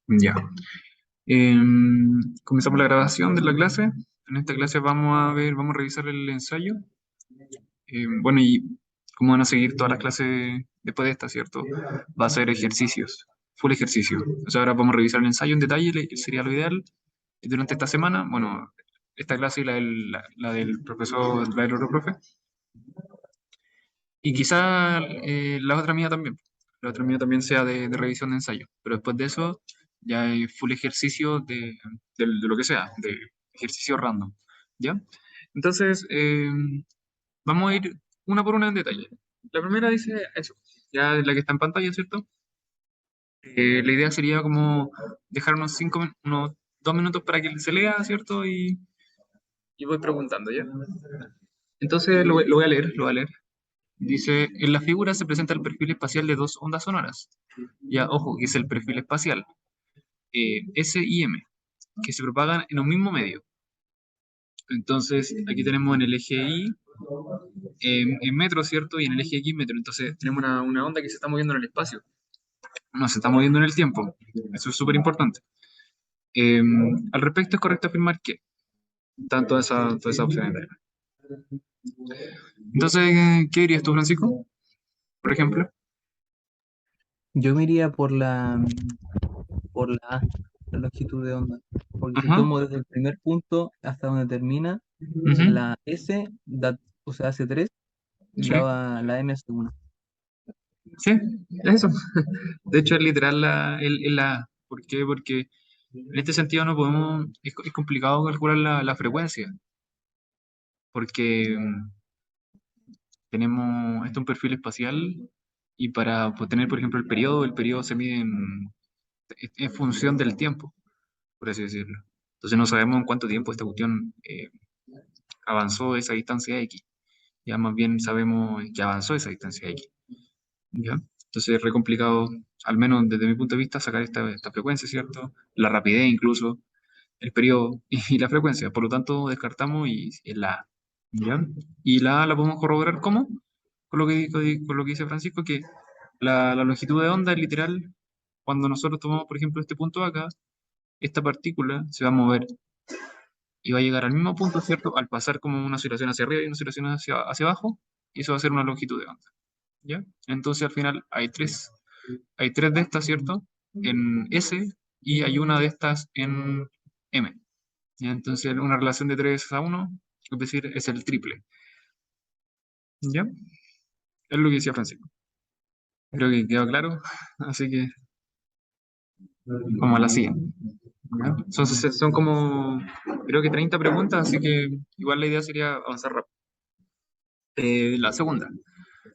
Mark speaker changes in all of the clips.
Speaker 1: Ya. Comenzamos la grabación de la clase. En esta clase vamos a revisar el ensayo. Bueno, y cómo van a seguir todas las clases después de esta, ¿cierto? Va a ser ejercicios, full ejercicio. O sea, ahora vamos a revisar el ensayo en detalle, sería lo ideal. Y durante esta semana, bueno, esta clase y la del profesor, la del otro profe. Y quizá la otra mía también. La otra mía también sea de revisión de ensayo. Pero después de eso, ya hay full ejercicio de lo que sea, de ejercicio random. ¿Ya? Entonces, vamos a ir una por una en detalle. La primera dice eso, ya es la que está en pantalla, ¿cierto? La idea sería como dejar unos 2 minutos para que se lea, ¿cierto? Y voy preguntando, ¿ya? Entonces lo voy a leer, lo voy a leer. Dice, en la figura se presenta el perfil espacial de dos ondas sonoras. Ya, ojo, que es el perfil espacial, S y M, que se propagan en un mismo medio. Entonces, aquí tenemos en el eje Y en metro, ¿cierto? Y en el eje X metro. Entonces, tenemos una onda que se está moviendo en el espacio. No se está moviendo en el tiempo. Eso es súper importante. Eh, Al respecto, es correcto afirmar que están todas esas opciones. Entonces, ¿qué dirías tú, Francisco? Por ejemplo.
Speaker 2: Yo me iría por la A, la longitud de onda, porque si
Speaker 1: Ajá.
Speaker 2: tomo desde el primer punto hasta donde termina,
Speaker 1: Ujú.
Speaker 2: la S da, o sea, hace 3 y
Speaker 1: Sí,
Speaker 2: la M hace 1.
Speaker 1: sí, es eso. De hecho, es literal la A. ¿Por qué? Porque en este sentido no podemos, es complicado calcular la frecuencia, porque tenemos, esto es un perfil espacial y para pues, tener, por ejemplo, el periodo se mide en función del tiempo, por así decirlo. Entonces no sabemos en cuánto tiempo esta cuestión avanzó esa distancia X. Ya más bien sabemos que avanzó esa distancia X. ¿Ya? Entonces es re complicado, al menos desde mi punto de vista, sacar esta frecuencia, ¿cierto? La rapidez incluso, el periodo y la frecuencia. Por lo tanto, descartamos y es la A. ¿Ya? Y la A la podemos corroborar ¿cómo? Con lo que dice Francisco, que la longitud de onda es literal, cuando nosotros tomamos, por ejemplo, este punto acá, esta partícula se va a mover y va a llegar al mismo punto, ¿cierto? Al pasar como una oscilación hacia arriba y una oscilación hacia abajo, y eso va a ser una longitud de onda. ¿Ya? Entonces al final hay tres de estas, ¿cierto? En S y hay una de estas en M. ¿Ya? Entonces una relación de 3 a uno, es decir, es el triple. ¿Ya? Es lo que decía Francisco. Creo que quedó claro, así que como a la siguiente. ¿Ya? Son como, creo que 30 preguntas, así que igual la idea sería avanzar rápido. La segunda.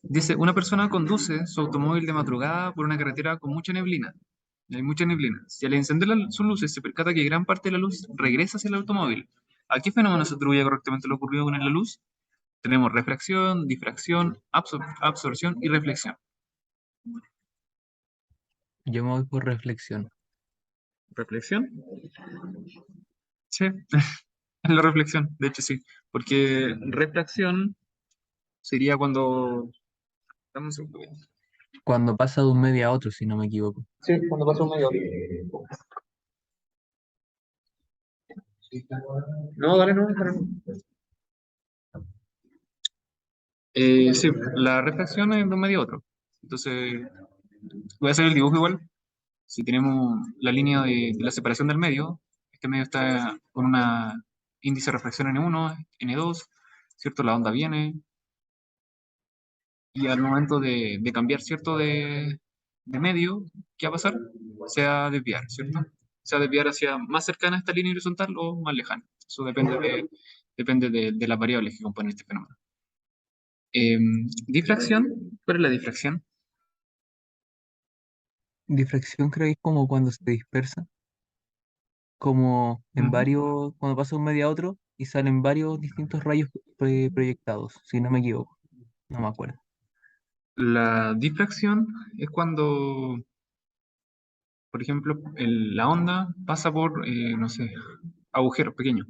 Speaker 1: Dice, una persona conduce su automóvil de madrugada por una carretera con mucha neblina. Hay mucha neblina. Si al encender sus luces se percata que gran parte de la luz regresa hacia el automóvil. ¿A qué fenómeno se atribuye correctamente lo ocurrido con la luz? Tenemos refracción, difracción, absorción y reflexión.
Speaker 2: Yo me voy por reflexión.
Speaker 1: ¿Reflexión? Sí, es la reflexión, de hecho sí. Porque refracción sería cuando... dame un segundo.
Speaker 2: Cuando pasa de un medio a otro, si no me equivoco.
Speaker 1: Sí, cuando pasa un medio. No, dale, no, dale, no. Sí, la reflexión es de un medio a otro. Entonces, voy a hacer el dibujo igual. Si tenemos la línea de la separación del medio, este medio está con una índice de reflexión N1, N2, ¿cierto? La onda viene y al momento de cambiar, ¿cierto? De medio, ¿qué va a pasar? Se va a desviar, ¿cierto? Se va a desviar hacia más cercana a esta línea horizontal o más lejana. Eso depende de las variables que componen este fenómeno. Eh, Difracción, ¿cuál es la difracción?
Speaker 2: Difracción creo que es como cuando se dispersa, como en
Speaker 1: Ujú.
Speaker 2: varios, cuando pasa de un medio a otro y salen varios distintos rayos proyectados, si no me equivoco. No me acuerdo.
Speaker 1: La difracción es cuando, por ejemplo, la onda pasa por, no sé, agujeros pequeños.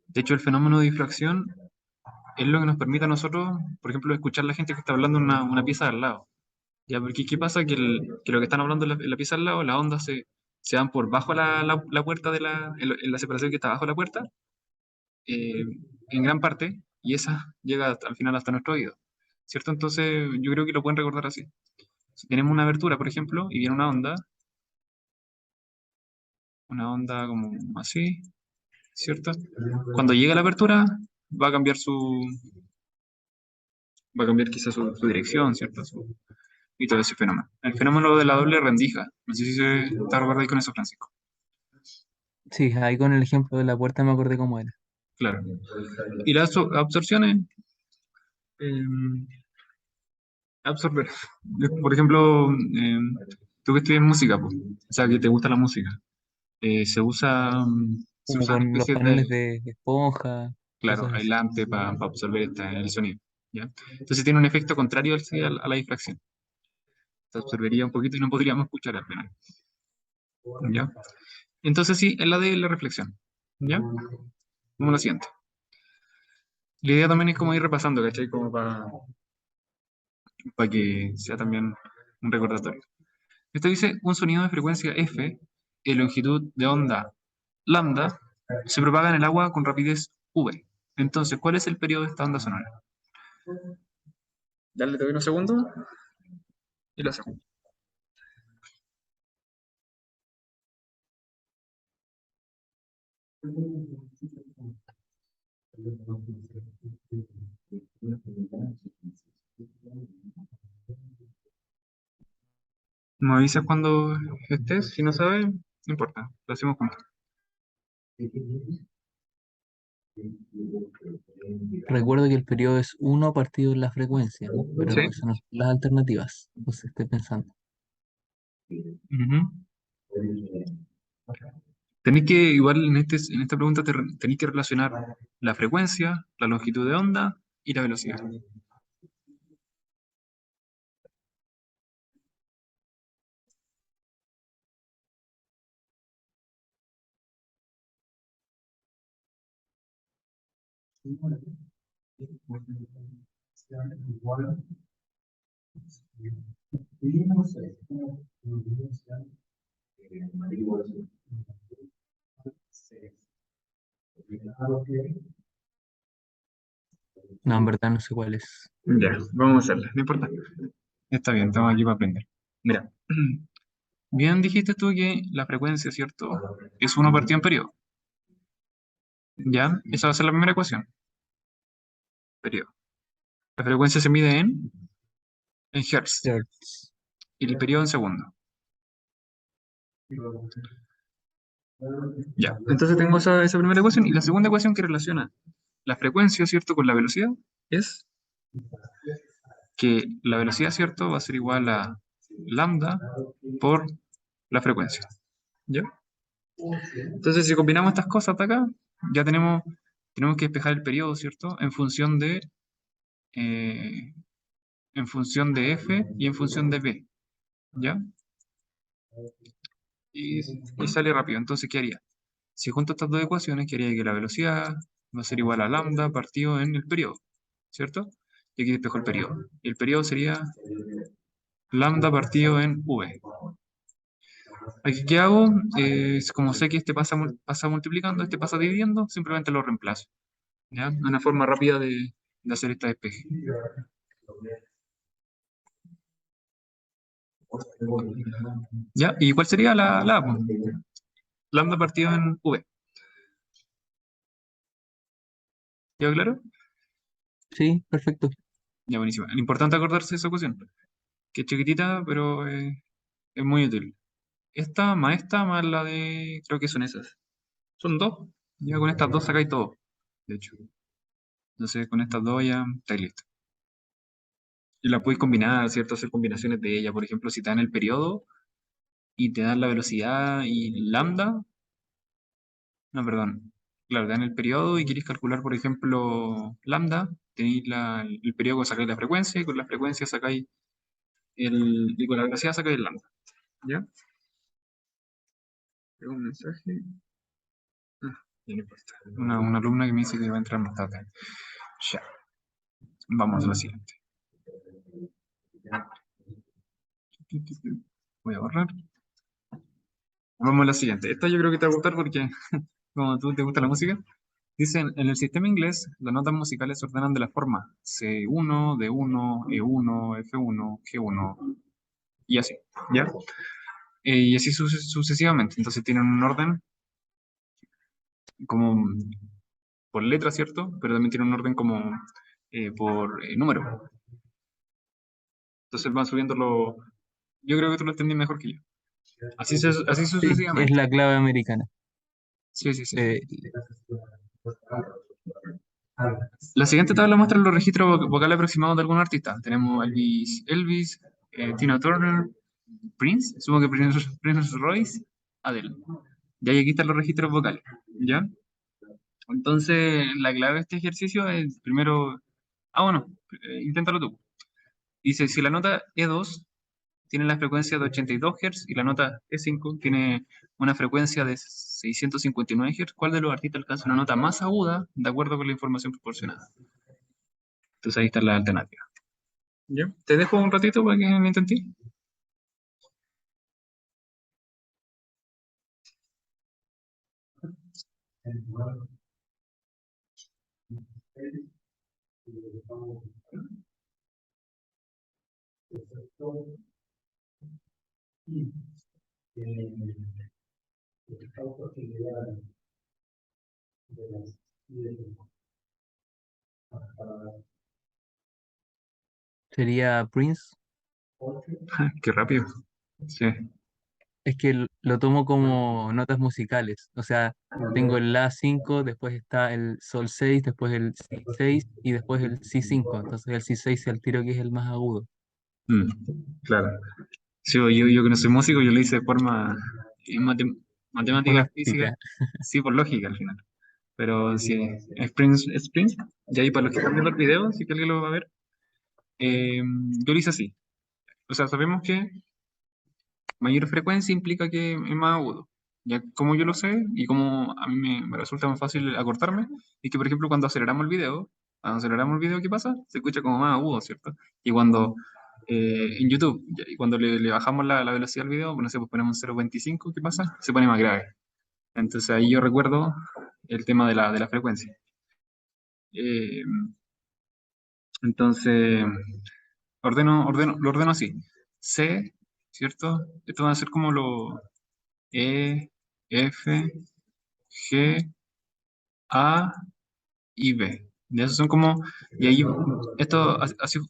Speaker 1: De hecho, el fenómeno de difracción es lo que nos permite a nosotros, por ejemplo, escuchar a la gente que está hablando en una pieza de al lado. Ya, porque ¿qué pasa? Que lo que están hablando en la pieza al lado, las ondas se van por bajo la puerta en la separación que está bajo la puerta, eh, en gran parte, y esa llega al final hasta nuestro oído, ¿cierto? Entonces yo creo que lo pueden recordar así. Si tenemos una abertura, por ejemplo, y viene una onda como así, ¿cierto? Cuando llega a la abertura, va a cambiar va a cambiar quizás su dirección, ¿cierto? Y todo ese fenómeno. El fenómeno de la doble rendija. No sé si te recuerdas con eso, Francisco.
Speaker 2: Sí, ahí con el ejemplo de la puerta me acordé cómo era.
Speaker 1: Claro. Y las absorciones, eh, absorber. Por ejemplo, tú que estudias música, pues, o sea, que te gusta la música, se se
Speaker 2: Como
Speaker 1: usan
Speaker 2: con los
Speaker 1: especies
Speaker 2: paneles
Speaker 1: de,
Speaker 2: de esponja,
Speaker 1: claro,
Speaker 2: cosas así.
Speaker 1: aislante para absorber el sonido, ¿ya? Entonces tiene un efecto contrario a la difracción. Se absorbería un poquito y no podríamos escuchar al final, ¿ya? Entonces sí, es la de la reflexión, ¿ya? Como lo siguiente. La idea también es como ir repasando, ¿cachai? Como para que sea también un recordatorio. Esto dice, un sonido de frecuencia F y longitud de onda lambda se propaga en el agua con rapidez V. Entonces, ¿cuál es el periodo de esta onda sonora? Dale, te doy unos segundos y lo hacemos. Me avisas cuando estés, si no sabes, no importa, lo hacemos juntos.
Speaker 2: Recuerdo que el periodo es uno partido en la frecuencia, pero
Speaker 1: ¿Sí?
Speaker 2: esas no son las alternativas. Entonces estoy pensando.
Speaker 1: Ujú. Tenéis que, igual en esta pregunta, tenéis que relacionar la frecuencia, la longitud de onda y la velocidad.
Speaker 2: No, en verdad no sé cuál es.
Speaker 1: Ya, vamos a hacerla, no importa. Está bien, estamos aquí para aprender. Mira, bien dijiste tú que la frecuencia, ¿cierto? Es uno partido en periodo. ¿Ya? Esa va a ser la primera ecuación. Periodo. La frecuencia se mide en hertz
Speaker 2: Hertz.
Speaker 1: y el periodo en segundo. Ya, entonces tengo esa primera ecuación y la segunda ecuación que relaciona la frecuencia, ¿cierto? Con la velocidad es que la velocidad, ¿cierto? Va a ser igual a lambda por la frecuencia. ¿Ya? Entonces, si combinamos estas cosas de acá, ya tenemos que despejar el periodo, ¿cierto? Eh, en función de f y en función de b, ¿ya? Y sale rápido. Entonces, ¿qué haría? Si junto estas dos ecuaciones, quería que la velocidad va a ser igual a lambda partido en el periodo, ¿cierto? Y aquí despejo el periodo. Y el periodo sería lambda partido en v. Aquí, ¿qué hago? Como sé que este pasa multiplicando, este pasa dividiendo, simplemente lo reemplazo. ¿Ya? Una forma rápida de hacer esta despeje. ¿Ya? ¿Y cuál sería la A, po? Lambda partido en v. ¿Ya claro?
Speaker 2: Sí, perfecto.
Speaker 1: Ya, buenísimo. Lo importante es acordarse de esa ecuación, que es chiquitita, pero es muy útil. Esta, más la de... Creo que son esas. Son dos. Ya con estas dos sacáis todo, de hecho. Entonces con estas dos ya estáis listos. Y la podéis combinar, ¿cierto? Hacer combinaciones de ella. Por ejemplo, si te dan el periodo y te dan la velocidad y lambda, no, perdón. Claro, te dan el periodo y queréis calcular, por ejemplo, lambda, tenéis el periodo, sacáis la frecuencia y con la frecuencia sacáis y con la velocidad sacáis el lambda. ¿Ya? Tengo un mensaje. Ya no importa. Una alumna que me dice que va a entrar más tarde. Ya, vamos a la siguiente. Voy a borrar. Vamos a la siguiente. Esta yo creo que te va a gustar porque como tú te gusta la música. Dicen, en el sistema inglés, las notas musicales se ordenan de la forma C1, D1, E1, F1, G1 y así, ¿ya? Y así sucesivamente. Entonces tienen un orden como por letra, ¿cierto? Pero también tienen un orden como por número. Entonces van subiendo los... Yo creo que tú lo entendí mejor que yo. Así
Speaker 2: Sí, es
Speaker 1: sucesivamente.
Speaker 2: la clave americana.
Speaker 1: Sí, sí, sí.
Speaker 2: Eh,
Speaker 1: La siguiente tabla muestra los registros vocales aproximados de algunos artistas. Tenemos Elvis, Tina Turner, Prince, supongo que Prince Royce, Adele. Ya y aquí están los registros vocales. ¿Ya? Entonces, la clave de este ejercicio es primero. Ah, bueno, inténtalo tú. Dice: si la nota E2 tiene la frecuencia de 82 Hz y la nota E5 tiene una frecuencia de 659 Hz, ¿cuál de los artistas alcanza una nota más aguda de acuerdo con la información proporcionada? Entonces, ahí está la alternativa. ¿Ya? Te dejo un ratito para que me intentes.
Speaker 2: Sería Prince.
Speaker 1: Qué rápido. Sí.
Speaker 2: Es que lo tomo como notas musicales. O sea, tengo el La 5, después está el Sol 6, después el Si 6 y después el Si 5. Entonces el Si 6 al tiro que es el más agudo.
Speaker 1: Mm, claro. Sí, yo que no soy músico, yo lo hice de forma matemática, física,
Speaker 2: Fonética.
Speaker 1: sí, por lógica al final. Pero si es Prince, es Prince, y ahí para los que están viendo el video, si que alguien lo va a ver, yo lo hice así. O sea, sabemos que mayor frecuencia implica que es más agudo. Ya como yo lo sé y como a mí me resulta más fácil acortarme, es que por ejemplo cuando aceleramos el video, ¿qué pasa? Se escucha como más agudo, ¿cierto? Y cuando en YouTube, y cuando le bajamos la velocidad al video, no sé, pues ponemos 0.25, ¿qué pasa? Se pone más grave. Entonces ahí yo recuerdo el tema de la frecuencia. Eh, entonces, lo ordeno así. C, ¿cierto? Esto va a ser como lo E, F, G, A y B. De esos son como, y ahí, esto,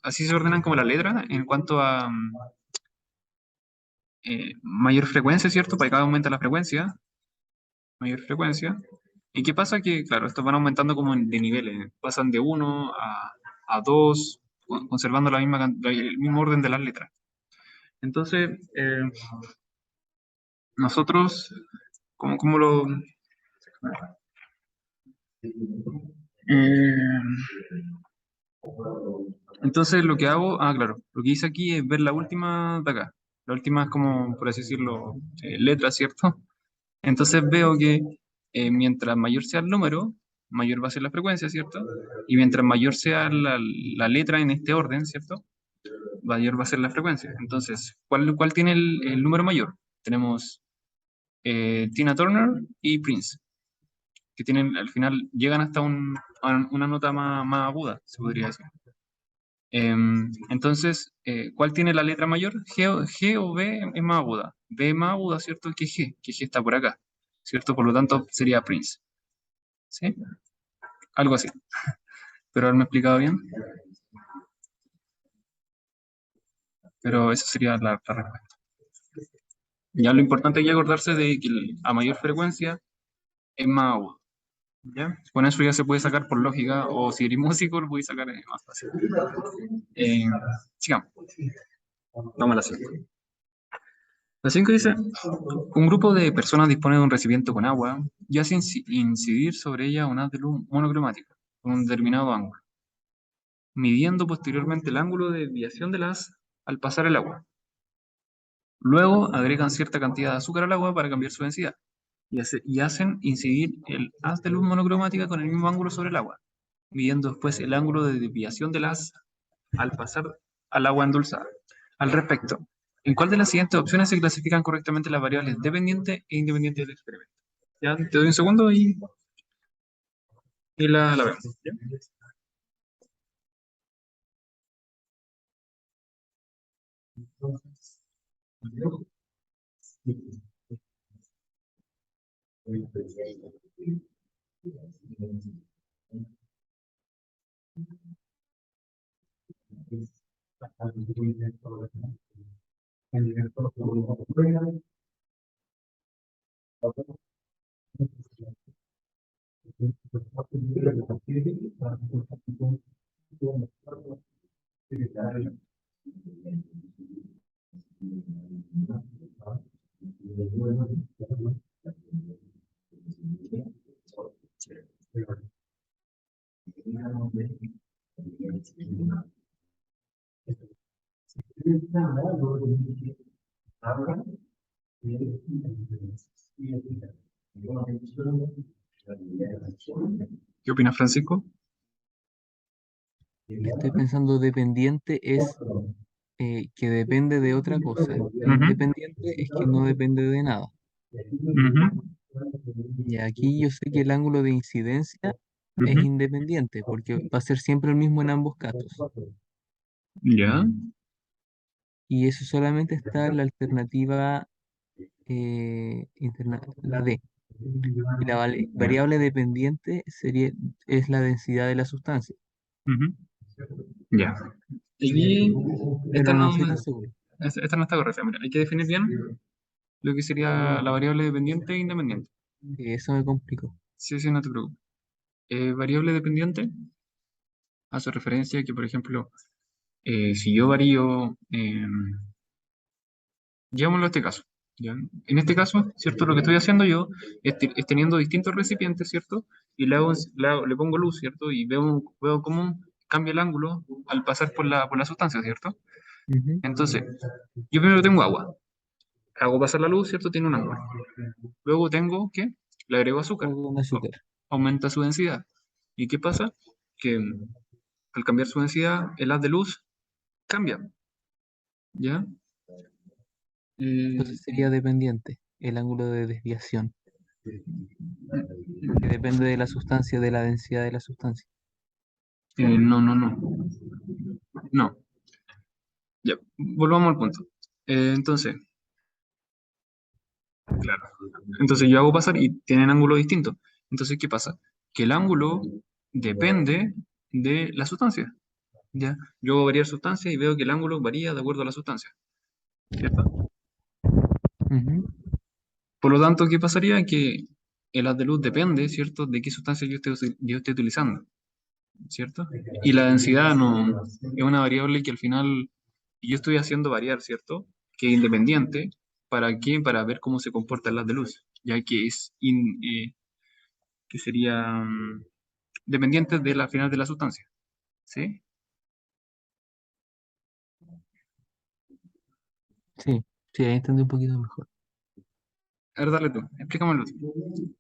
Speaker 1: así se ordenan como la letra en cuanto a mayor frecuencia, ¿cierto? Para cada aumenta la frecuencia, mayor frecuencia. ¿Y qué pasa? Que, claro, estos van aumentando como de niveles, pasan de uno a 2 conservando el mismo orden de las letras. Entonces, nosotros, ¿cómo lo...? Eh, Entonces lo que hago, claro, lo que hice aquí es ver la última de acá. La última es como, por así decirlo, letra, ¿cierto? Entonces veo que mientras mayor sea el número, mayor va a ser la frecuencia, ¿cierto? Y mientras mayor sea la letra en este orden, ¿cierto? Mayor va a ser la frecuencia. Entonces, ¿cuál tiene el número mayor? Tenemos Tina Turner y Prince, que tienen, al final, llegan hasta a una nota más aguda, se podría decir. Entonces, ¿cuál tiene la letra mayor? G o B es más aguda. B es más aguda, ¿cierto? Que G está por acá, ¿cierto? Por lo tanto, sería Prince. ¿Sí? Algo así. Pero haberme explicado bien. Pero esa sería la respuesta. Ya lo importante es acordarse de que a mayor frecuencia es más agudo. ¿Ya? Con eso ya se puede sacar por lógica, o si eres músico, lo puedes sacar más fácil. Eh, Sigamos. Vamos a la siguiente. La 5 dice, un grupo de personas dispone de un recipiente con agua y hace incidir sobre ella un haz de luz monocromático con un determinado ángulo, midiendo posteriormente el ángulo de desviación del haz al pasar el agua. Luego agregan cierta cantidad de azúcar al agua para cambiar su densidad y hacen incidir el haz de luz monocromática con el mismo ángulo sobre el agua, midiendo después el ángulo de desviación del haz al pasar al agua endulzada. Al respecto, ¿En cuál de las siguientes opciones se clasifican correctamente las variables dependientes e independientes del experimento? Ya te doy un segundo y la vemos. ¿Ya? ¿Qué opinas, Francisco?
Speaker 2: Estoy pensando dependiente es que depende de otra cosa.
Speaker 1: Ujú,
Speaker 2: Independiente es que no depende de nada.
Speaker 1: ujú,
Speaker 2: Y aquí yo sé que el ángulo de incidencia es
Speaker 1: ujú.
Speaker 2: independiente, porque va a ser siempre el mismo en ambos casos.
Speaker 1: Ya.
Speaker 2: Y eso solamente está en la alternativa, la D. Y la
Speaker 1: Ya.
Speaker 2: variable dependiente es la densidad de la sustancia.
Speaker 1: Ujú. Ya. Aquí, esta
Speaker 2: Pero no
Speaker 1: no,
Speaker 2: estoy tan seguro.
Speaker 1: esta no está correcta. Mira, hay que definir bien lo que sería la variable dependiente e independiente.
Speaker 2: Y eso me complicó.
Speaker 1: Sí, sí, no te preocupes. Variable dependiente hace referencia a que, por ejemplo, si yo varío, llevémoslo a este caso, ¿ya? En este caso, ¿cierto? Lo que estoy haciendo yo es teniendo distintos recipientes, ¿cierto? Y le pongo luz, ¿cierto? Y veo cómo cambia el ángulo al pasar por la sustancia, ¿cierto?
Speaker 2: Ujú.
Speaker 1: Entonces, yo primero tengo agua, hago pasar la luz, ¿cierto? Tiene un ángulo. Luego tengo, ¿qué? Le agrego azúcar,
Speaker 2: Algo con
Speaker 1: au-
Speaker 2: azúcar.
Speaker 1: aumenta su densidad. ¿Y qué pasa? Que al cambiar su densidad, el haz de luz cambia, ¿ya? Eh,
Speaker 2: Entonces sería dependiente el ángulo de desviación, porque depende de la sustancia, de la densidad de la sustancia.
Speaker 1: no, no, no, no. Ya, volvamos al punto. Entonces, claro. Entonces yo hago pasar y tienen ángulo distinto. Entonces, ¿qué pasa? Que el ángulo depende de la sustancia. ¿Ya? Yo hago variar sustancia y veo que el ángulo varía de acuerdo a la sustancia. ¿Cierto?
Speaker 2: Ujú.
Speaker 1: Por lo tanto, ¿qué pasaría? Que el haz de luz depende, ¿cierto?, de qué sustancia yo esté utilizando. ¿Cierto? Y la densidad no es una variable que al final yo estoy haciendo variar, ¿cierto? Que es independiente. ¿Para qué? Para ver cómo se comporta el haz de luz, ya que que sería dependiente de la final de la sustancia. ¿Sí?
Speaker 2: Sí, sí, ahí entendí un poquito mejor.
Speaker 1: A ver, dale tú, explícamelo tú.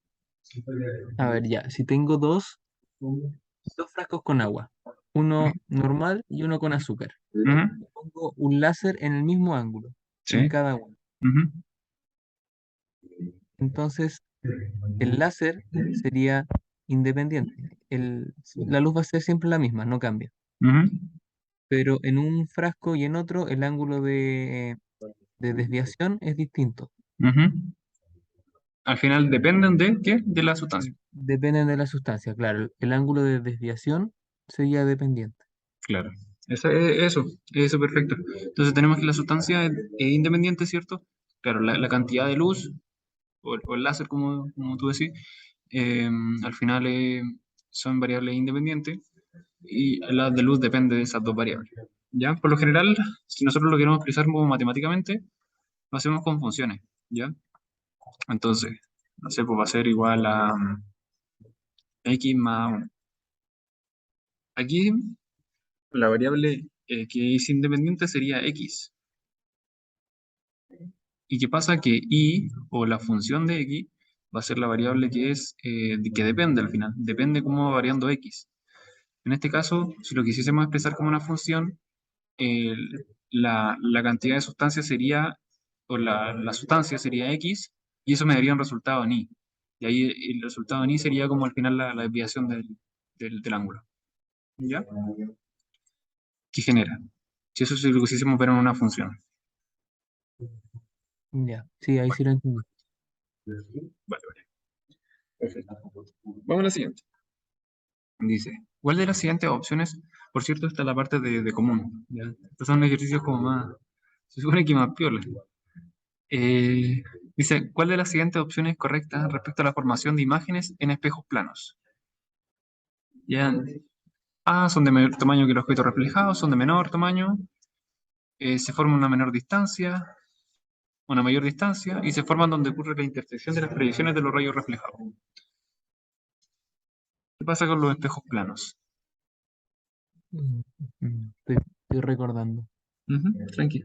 Speaker 2: A ver, ya, si tengo dos frascos con agua, uno normal y uno con azúcar.
Speaker 1: Ujú,
Speaker 2: Pongo un láser en el mismo ángulo,
Speaker 1: sí.
Speaker 2: en cada uno.
Speaker 1: Ujú,
Speaker 2: Entonces, el láser sería independiente. La luz va a ser siempre la misma, no cambia.
Speaker 1: ujú,
Speaker 2: Pero en un frasco y en otro, el ángulo de desviación es distinto.
Speaker 1: ujú. Al final dependen de qué? De la sustancia.
Speaker 2: Dependen de la sustancia, claro. El ángulo de desviación sería dependiente.
Speaker 1: Claro. Eso, perfecto. Entonces tenemos que la sustancia es independiente, ¿cierto? Claro, la cantidad de luz o el láser, como tú decís, eh, al final son variables independientes y la de luz depende de esas dos variables. ¿Ya? Por lo general, si nosotros lo queremos expresar como matemáticamente, lo hacemos con funciones. ¿Ya? Entonces, no sé, pues va a ser igual a x más 1. Aquí la variable que es independiente sería x. ¿Y qué pasa? Que y o la función de x va a ser la variable que que depende al final, depende cómo va variando x. En este caso, si lo quisiésemos expresar como una función, la cantidad de sustancia sería, o la sustancia sería X, y eso me daría un resultado en Y. Y ahí el resultado en Y sería como al final la desviación del ángulo. ¿Ya? ¿Qué genera? Si eso es lo que hiciésemos ver en una función.
Speaker 2: Ya, sí, ahí sí lo entendí.
Speaker 1: Vale, vale. Perfecto. Vamos a la siguiente. Dice, ¿cuál de las siguientes opciones? Por cierto, está la parte de común. ¿Ya? Estos son ejercicios como más, se supone que más piola. Eh, dice, ¿cuál de las siguientes opciones es correcta respecto a la formación de imágenes en espejos planos? ¿Ya? A, son de mayor tamaño que el objeto reflejado, son de menor tamaño, se forman a una menor distancia, una mayor distancia, y se forman donde ocurre la intersección de las proyecciones de los rayos reflejados. ¿Qué pasa con los espejos planos?
Speaker 2: Mm, estoy recordando.
Speaker 1: Ujú, tranqui.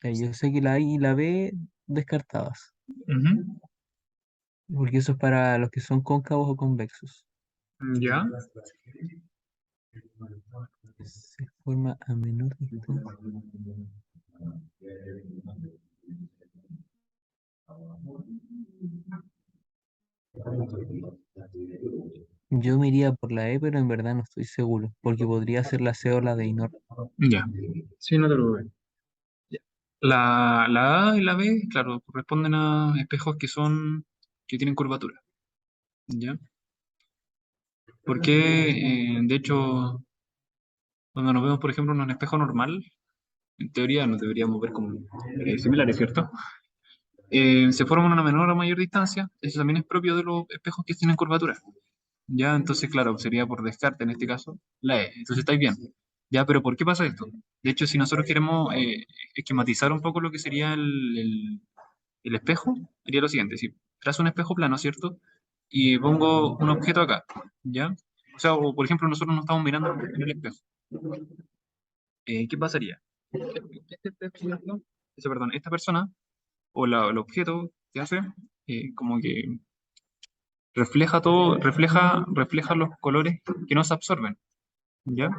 Speaker 2: Yo sé que la A y la B descartadas,
Speaker 1: Ujú,
Speaker 2: porque eso es para los que son cóncavos o convexos.
Speaker 1: ya.
Speaker 2: Se forma a menor distancia. Yo me iría por la E, pero en verdad no estoy seguro, porque podría ser la C o la D y no.
Speaker 1: Ya. Sí, no te preocupes. Ya. La A y la B, claro, corresponden a espejos que tienen curvatura. ¿Ya? Porque, de hecho, cuando nos vemos, por ejemplo, en un espejo normal, en teoría nos deberíamos ver como similares, ¿cierto? Se forman a una menor o mayor distancia, eso también es propio de los espejos que tienen curvatura. Ya, entonces, claro, sería por descarte en este caso la E. Entonces estáis bien. Ya, pero ¿por qué pasa esto? De hecho, si nosotros queremos esquematizar un poco lo que sería el espejo, sería lo siguiente. Si trazo un espejo plano, ¿cierto? Y pongo un objeto acá, ¿ya? O sea, o por ejemplo, nosotros nos estamos mirando en el espejo. ¿Qué pasaría? Perdón, esta persona, o el objeto que hace, como que refleja todo, refleja los colores que no se absorben. ¿Ya?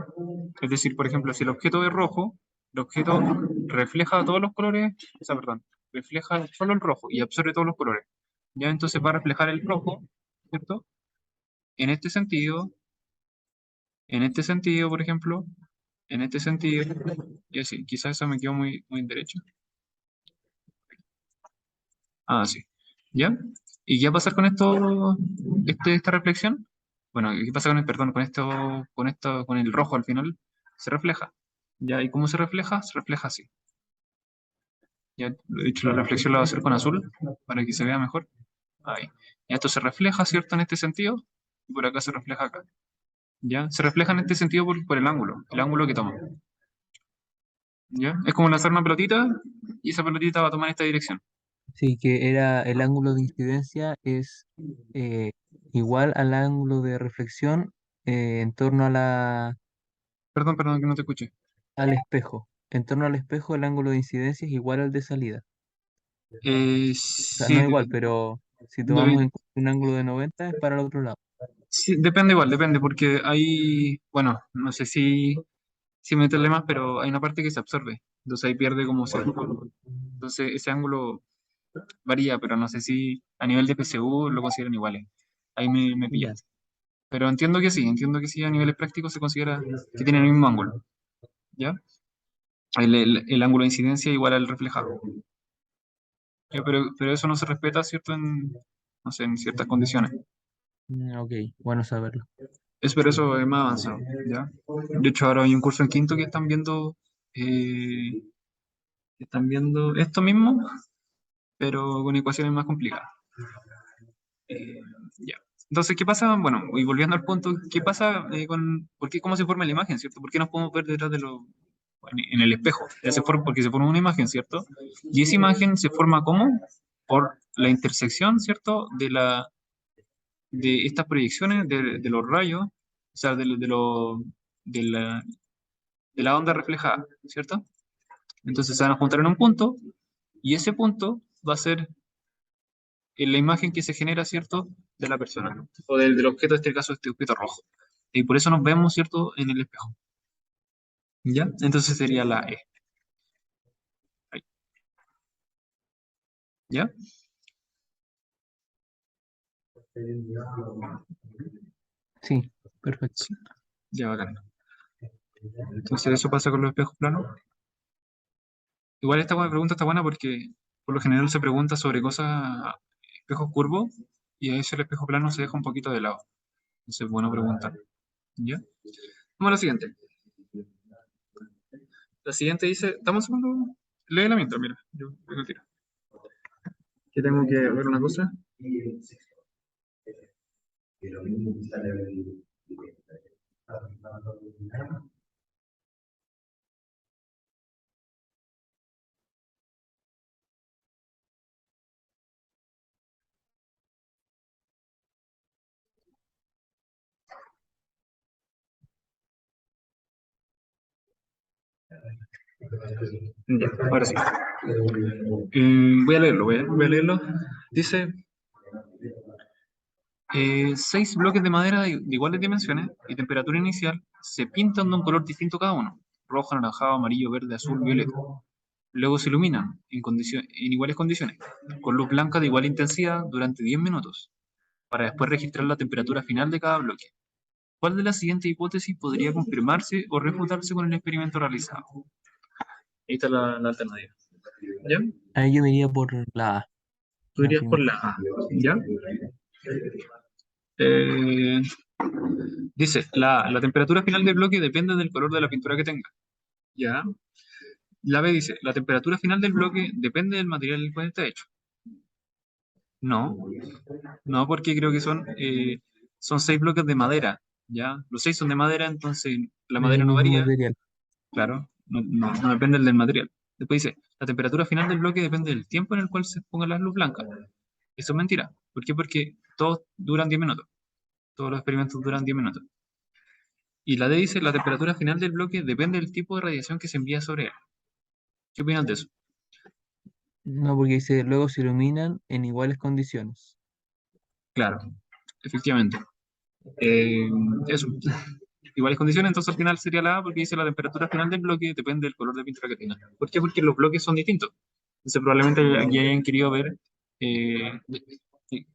Speaker 1: Es decir, por ejemplo, si el objeto es rojo, el objeto refleja todos los colores, o sea, perdón, refleja solo el rojo y absorbe todos los colores. ¿Ya? Entonces va a reflejar el rojo, ¿cierto? En este sentido, por ejemplo, en este sentido, y así, quizás eso me quedó muy derecho. Ah, sí. ¿Ya? ¿Y qué va a pasar con esto, esta reflexión? Bueno, ¿qué pasa con el, perdón, con el rojo al final? Se refleja. ¿Ya? ¿Y cómo se refleja? Se refleja así. Ya, de hecho, la reflexión la voy a hacer con azul para que se vea mejor. Ahí. Y esto se refleja, ¿cierto? En este sentido. Y por acá se refleja acá. ¿Ya? Se refleja en este sentido por el ángulo que toma. ¿Ya? Es como lanzar una pelotita y esa pelotita va a tomar esta dirección.
Speaker 2: Sí, que era el ángulo de incidencia es eh, igual al ángulo de reflexión en torno a
Speaker 1: Perdón, que no te escuché.
Speaker 2: al espejo. En torno al espejo el ángulo de incidencia es igual al de salida. O sea,
Speaker 1: Sí,
Speaker 2: no igual, pero si tomamos
Speaker 1: debe-
Speaker 2: en cuenta un ángulo de 90 es para el otro lado.
Speaker 1: sí, depende igual, depende, porque hay, bueno, no sé si meterle más, pero hay una parte que se absorbe. Entonces ahí pierde como cierto. Entonces ese ángulo varía, pero no sé si a nivel de PSU lo consideran iguales. Ahí me
Speaker 2: Ya.
Speaker 1: pillaste. Pero entiendo que sí, a niveles prácticos se considera que tienen el mismo ángulo, ¿ya? El ángulo de incidencia igual al reflejado. Ya, pero eso no se respeta, ¿cierto? No sé, en ciertas condiciones.
Speaker 2: Ok, bueno saberlo.
Speaker 1: Pero eso es más avanzado, ¿ya? De hecho, ahora hay un curso en quinto eh, que están viendo esto mismo, pero con ecuaciones más complicadas. Eh, ya. Entonces, ¿qué pasa? Bueno, y volviendo al punto, ¿qué pasa por qué, cómo se forma la imagen, ¿cierto? ¿Por qué nos podemos ver detrás en el espejo? Ya se forma, porque se forma una imagen, ¿cierto? Y esa imagen se forma ¿cómo? Por la intersección, ¿cierto? De estas proyecciones de los rayos, o sea, de la, de la onda reflejada, ¿cierto? Entonces se van a juntar en un punto y ese punto va a ser la imagen que se genera, ¿cierto? De la persona, o del objeto, en este caso, este objeto rojo. Y por eso nos vemos, ¿cierto?, en el espejo. ¿Ya? Entonces sería la E. Ahí. ¿Ya?
Speaker 2: Sí, perfecto.
Speaker 1: Sí. Ya, bacán. Entonces eso pasa con los espejos planos. Igual esta pregunta está buena porque por lo general se pregunta sobre cosas, espejos curvos, y a veces el espejo plano se deja un poquito de lado. Entonces es bueno preguntar. ¿Ya? Vamos a la siguiente. La siguiente dice, ¿estamos segundo? Lee la mientras, mira, yo me tiro. Que tengo que ver una cosa. Ya, ahora sí. Voy a leerlo, voy a leerlo. Dice, 6 bloques de madera de iguales dimensiones y temperatura inicial se pintan de un color distinto cada uno, rojo, anaranjado, amarillo, verde, azul, violeta. Luego se iluminan en iguales condiciones, con luz blanca de igual intensidad durante 10 minutos, para después registrar la temperatura final de cada bloque. ¿Cuál de las siguientes hipótesis podría confirmarse o refutarse con el experimento realizado? Ahí está la alternativa. ¿Ya?
Speaker 2: Ahí yo me iría por
Speaker 1: Tú
Speaker 2: la
Speaker 1: irías por
Speaker 2: primera.
Speaker 1: la A. ¿Ya? Eh, Dice, la temperatura final del bloque depende del color de la pintura que tenga. ¿Ya? La B dice, la temperatura final del bloque depende del material del cual está hecho. No, no, porque creo que son 6 bloques de madera. ¿Ya? Los 6 son de madera, entonces la
Speaker 2: Es
Speaker 1: madera
Speaker 2: el
Speaker 1: no
Speaker 2: mismo
Speaker 1: varía.
Speaker 2: material.
Speaker 1: Claro, no depende del material. Después dice, la temperatura final del bloque depende del tiempo en el cual se ponga la luz blanca. Eso es mentira. ¿Por qué? Porque todos duran 10 minutos. Todos los experimentos duran 10 minutos. Y la D dice, la temperatura final del bloque depende del tipo de radiación que se envía sobre él. ¿Qué opinas de eso?
Speaker 2: No, porque dice, luego se iluminan en iguales condiciones.
Speaker 1: Claro, efectivamente. Eh, Eso. Iguales condiciones, entonces al final sería la A porque dice la temperatura final del bloque depende del color de pintura que tenga. ¿Por qué? Porque los bloques son distintos. Entonces probablemente aquí hayan querido ver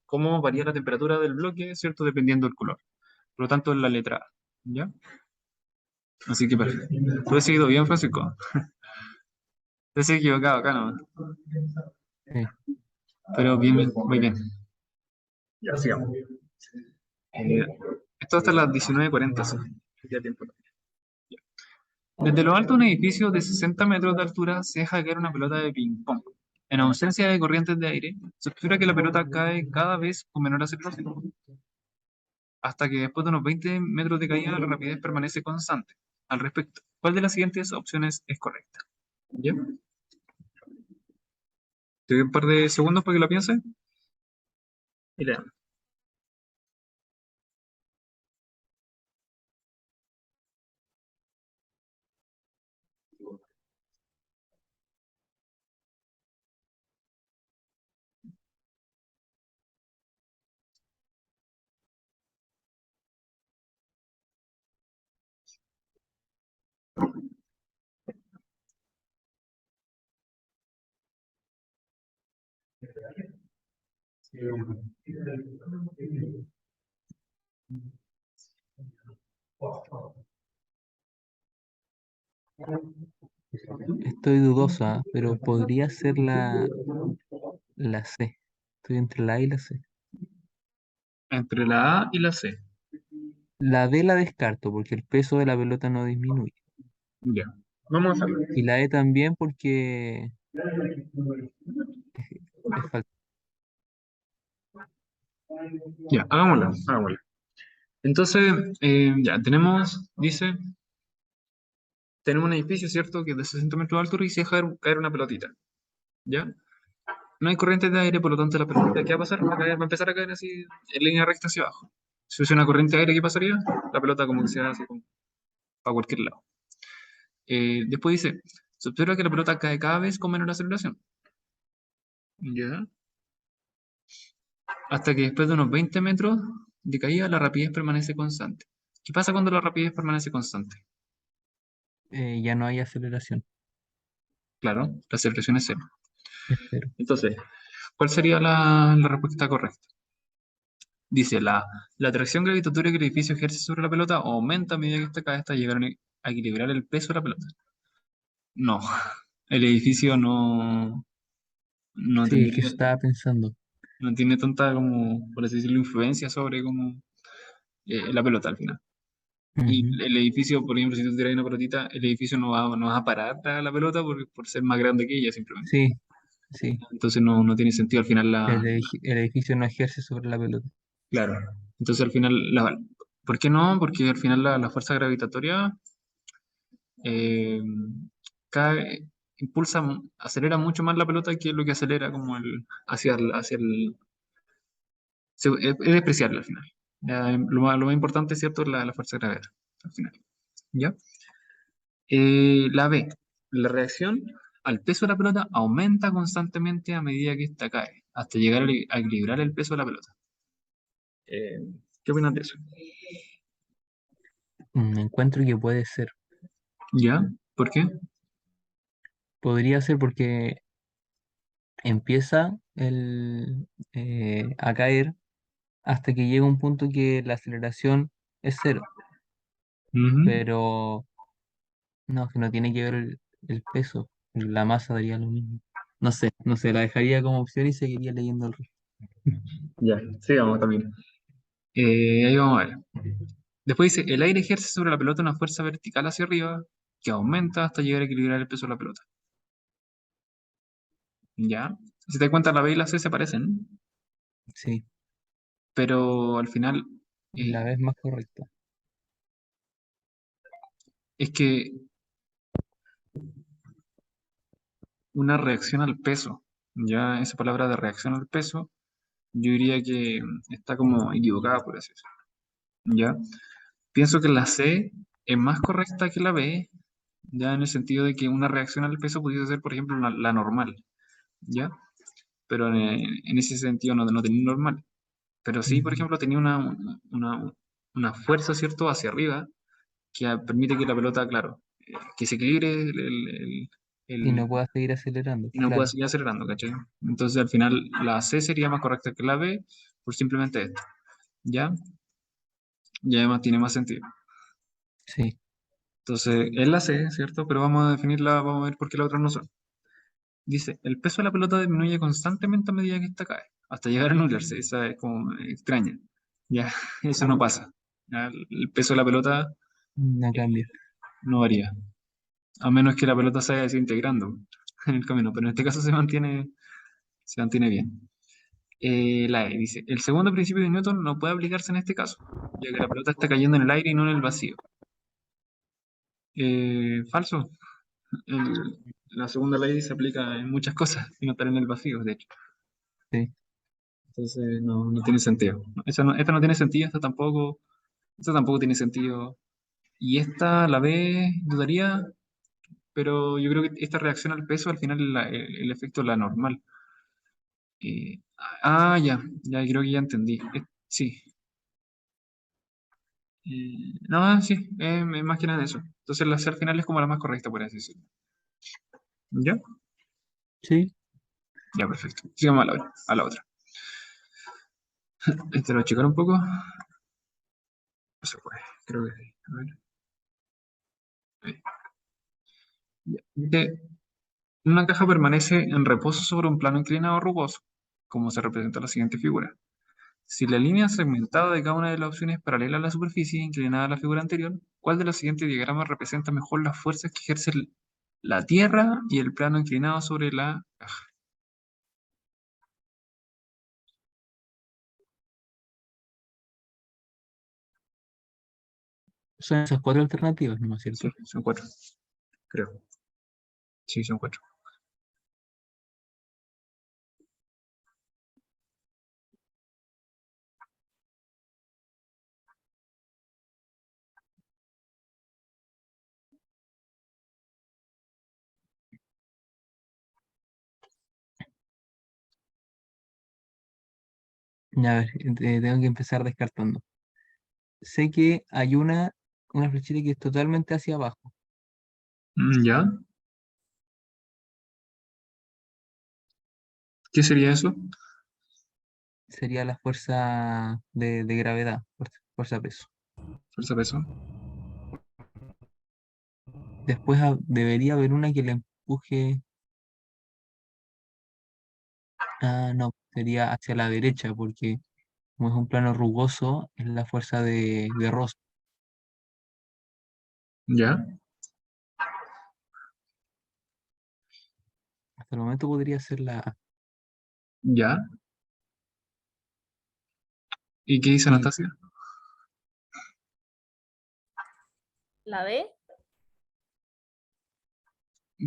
Speaker 1: cómo varía la temperatura del bloque, ¿cierto? Dependiendo del color. Por lo tanto, es la letra A. ¿Ya? Así que perfecto. Tú has seguido bien, Francisco. Te has equivocado acá, ¿no?
Speaker 2: Sí.
Speaker 1: Pero bien, bien, muy bien. Ya, sigamos. Eh, Esto hasta las 19:40, sí. Ya tiempo. Desde lo alto de un edificio de 60 metros de altura se deja caer una pelota de ping-pong. En ausencia de corrientes de aire, se espera que la pelota cae cada vez con menor aceleración, hasta que después de unos 20 metros de caída la rapidez permanece constante. Al respecto, ¿cuál de las siguientes opciones es correcta? ¿Ya? Te doy un par de segundos para que lo pienses y leamos.
Speaker 2: Estoy dudosa, pero podría ser la C. Estoy entre la A y la C.
Speaker 1: Entre la A y la C.
Speaker 2: La D la descarto porque el peso de la pelota no disminuye.
Speaker 1: Ya. Vamos a hacerlo.
Speaker 2: Y la E también porque es falta.
Speaker 1: Ya, hagámosla. Entonces, ya, tenemos un edificio, ¿cierto? Que es de 60 metros de altura y se deja caer una pelotita, ¿ya? No hay corriente de aire, por lo tanto la pelotita, ¿qué va a pasar? Va a empezar a caer así en línea recta hacia abajo. Si hubiese una corriente de aire, ¿qué pasaría? La pelota como que se va así como para cualquier lado. Después dice, se observa que la pelota cae cada vez con menor aceleración, ¿ya? Hasta que después de unos 20 metros de caída la rapidez permanece constante. ¿Qué pasa cuando la rapidez permanece constante?
Speaker 2: Ya no hay aceleración,
Speaker 1: Claro, la aceleración es cero.
Speaker 2: es cero.
Speaker 1: Entonces, ¿cuál sería la respuesta correcta? Dice, la atracción gravitatoria que el edificio ejerce sobre la pelota aumenta a medida que ésta cae hasta llegar a equilibrar el peso de la pelota. No, el edificio no
Speaker 2: Sí, es que
Speaker 1: tendría,
Speaker 2: estaba pensando.
Speaker 1: no tiene tanta, como, por así decirlo, influencia sobre como, la pelota al final. Y
Speaker 2: Ujú.
Speaker 1: el edificio, por ejemplo, si tú tiras una pelotita, el edificio no va a parar la pelota por ser más grande que ella simplemente.
Speaker 2: Sí, sí.
Speaker 1: Entonces no tiene sentido al final
Speaker 2: El edificio no ejerce sobre la pelota.
Speaker 1: claro. Entonces al final, ¿por qué no? Porque al final la fuerza gravitatoria eh, impulsa, acelera mucho más la pelota que lo que acelera como hacia el, es despreciable al final. Lo más importante, ¿cierto? Es la fuerza de gravedad al final. ¿Ya? La B, la reacción al peso de la pelota aumenta constantemente a medida que ésta cae, hasta llegar a equilibrar el peso de la pelota. Eh, ¿Qué opinas de eso?
Speaker 2: Encuentro que puede ser.
Speaker 1: ¿Ya? ¿Por qué?
Speaker 2: Podría ser porque empieza a caer hasta que llega un punto que la aceleración es cero.
Speaker 1: Ujú.
Speaker 2: Pero no, que no tiene que ver el peso. La masa daría lo mismo. No sé, la dejaría como opción y seguiría leyendo el resto.
Speaker 1: Ya, sigamos también. Ahí vamos a ver. Después dice, el aire ejerce sobre la pelota una fuerza vertical hacia arriba que aumenta hasta llegar a equilibrar el peso de la pelota. ¿Ya? Si te das cuenta, la B y la C se parecen,
Speaker 2: Sí,
Speaker 1: pero al final
Speaker 2: la
Speaker 1: eh,
Speaker 2: vez más correcta.
Speaker 1: es que una reacción al peso, ya esa palabra de reacción al peso, yo diría que está como equivocada, por así decirlo. ¿Ya? Pienso que la C es más correcta que la B, ya en el sentido de que una reacción al peso pudiese ser, por ejemplo, la normal, ¿ya? Pero en ese sentido no tenía normal. Pero sí, por
Speaker 2: Ujú.
Speaker 1: ejemplo, tenía una fuerza, ¿cierto?, hacia arriba que permite que la pelota, claro, que se equilibre
Speaker 2: Y no
Speaker 1: el-
Speaker 2: pueda seguir acelerando,
Speaker 1: y no pueda
Speaker 2: claro.
Speaker 1: seguir acelerando, ¿cachai? Entonces, al final, la C sería más correcta que la B por simplemente esto, ¿ya? Y además tiene más sentido.
Speaker 2: Sí,
Speaker 1: Entonces, es la C, ¿cierto? Pero vamos a definirla, vamos a ver por qué las otras no son. Dice, el peso de la pelota disminuye constantemente a medida que ésta cae, hasta llegar a anularse. Esa es como extraña. Ya, eso no pasa. Ya, el peso de la pelota
Speaker 2: no
Speaker 1: eh,
Speaker 2: cambia.
Speaker 1: no varía, a menos que la pelota se vaya desintegrando en el camino, pero en este caso se mantiene bien. La E dice, el segundo principio de Newton no puede aplicarse en este caso, ya que la pelota está cayendo en el aire y no en el vacío. Falso. La segunda ley se aplica en muchas cosas y no estar en el vacío, de hecho.
Speaker 2: Sí,
Speaker 1: Entonces no tiene sentido. Esta no tiene sentido, esta tampoco tiene sentido. Y esta la B dudaría, pero yo creo que esta reacción al peso al final el efecto es la normal. Ya creo que ya entendí. Sí. No, sí, es más que nada eso. Entonces la C al final es como la más correcta, por así decirlo. ¿Ya?
Speaker 2: sí.
Speaker 1: Ya, perfecto. Sigamos a la otra. Este lo voy a checar un poco. No se puede, creo que sí. A ver. Ahí. Ya. Dice, una caja permanece en reposo sobre un plano inclinado o rugoso, como se representa en la siguiente figura. Si la línea segmentada de cada una de las opciones es paralela a la superficie inclinada a la figura anterior, ¿cuál de los siguientes diagramas representa mejor las fuerzas que ejerce la Tierra y el plano inclinado sobre la caja?
Speaker 2: Son esas cuatro alternativas, ¿no es
Speaker 1: Sí,
Speaker 2: cierto?
Speaker 1: son cuatro, creo. Sí, son cuatro.
Speaker 2: A ver, tengo que empezar descartando. sé que hay una flechita que es totalmente hacia abajo.
Speaker 1: ¿Ya? ¿Qué sería eso?
Speaker 2: Sería la fuerza de gravedad, fuerza peso.
Speaker 1: Fuerza peso.
Speaker 2: Después debería haber una que le empuje. Ah, no, sería hacia la derecha, porque como es un plano rugoso, es la fuerza de Ross.
Speaker 1: ¿Ya?
Speaker 2: Hasta el momento podría ser la A.
Speaker 1: ¿Ya? ¿Y qué dice
Speaker 2: Y
Speaker 1: Anastasia?
Speaker 3: ¿La B?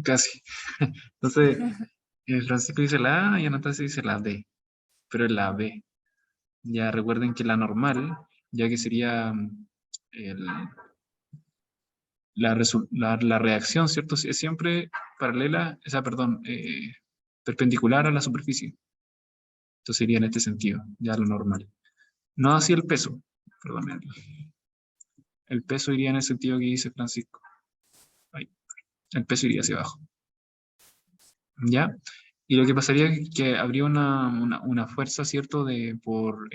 Speaker 1: Casi. Entonces, Francisco dice la A y Anastasia dice la D, pero es la B. Ya recuerden que la normal, ya que sería el- la reacción, ¿cierto? Es siempre paralela, esa, perdón, perpendicular a la superficie. Entonces sería en este sentido, ya lo normal. No así el peso, perdón. El peso iría en el sentido que dice Francisco. Ahí, el peso iría hacia abajo. ¿Ya? Y lo que pasaría es que habría una fuerza, ¿cierto? Por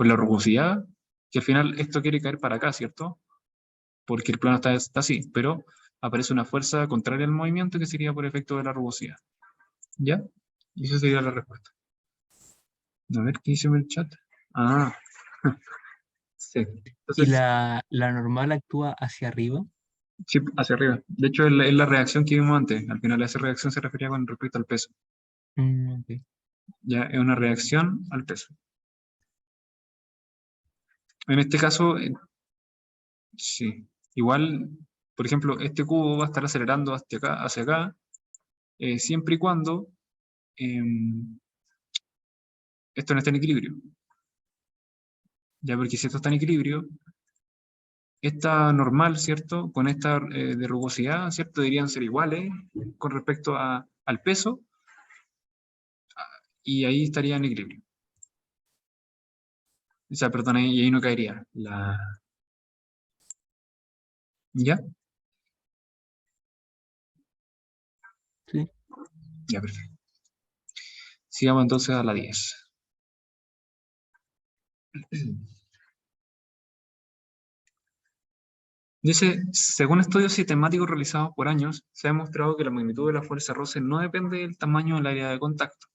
Speaker 1: la rugosidad, que al final esto quiere caer para acá, ¿cierto? Porque el plano está así, pero aparece una fuerza contraria al movimiento que sería por efecto de la rugosidad. ¿Ya? Y esa sería la respuesta. A ver, ¿qué dice en el chat? Ah, sí.
Speaker 2: y
Speaker 1: Entonces,
Speaker 2: la normal actúa hacia arriba.
Speaker 1: sí, hacia arriba. De hecho, es la reacción que vimos antes. Al final, esa reacción se refería con respecto al peso.
Speaker 2: Ok.
Speaker 1: Ya es una reacción al peso. En este caso, sí. Igual, por ejemplo, este cubo va a estar acelerando hacia acá, siempre y cuando esto no esté en equilibrio. Ya, porque si esto está en equilibrio, esta normal, ¿cierto? Con esta de rugosidad, ¿cierto? Deberían ser iguales con respecto al peso y ahí estaría en equilibrio. O sea, perdón, y ahí no caería. ¿Ya?
Speaker 2: Sí.
Speaker 1: Ya, perfecto. Sigamos entonces a la 10. Dice, según estudios sistemáticos realizados por años, se ha demostrado que la magnitud de la fuerza roce no depende del tamaño del área de contacto,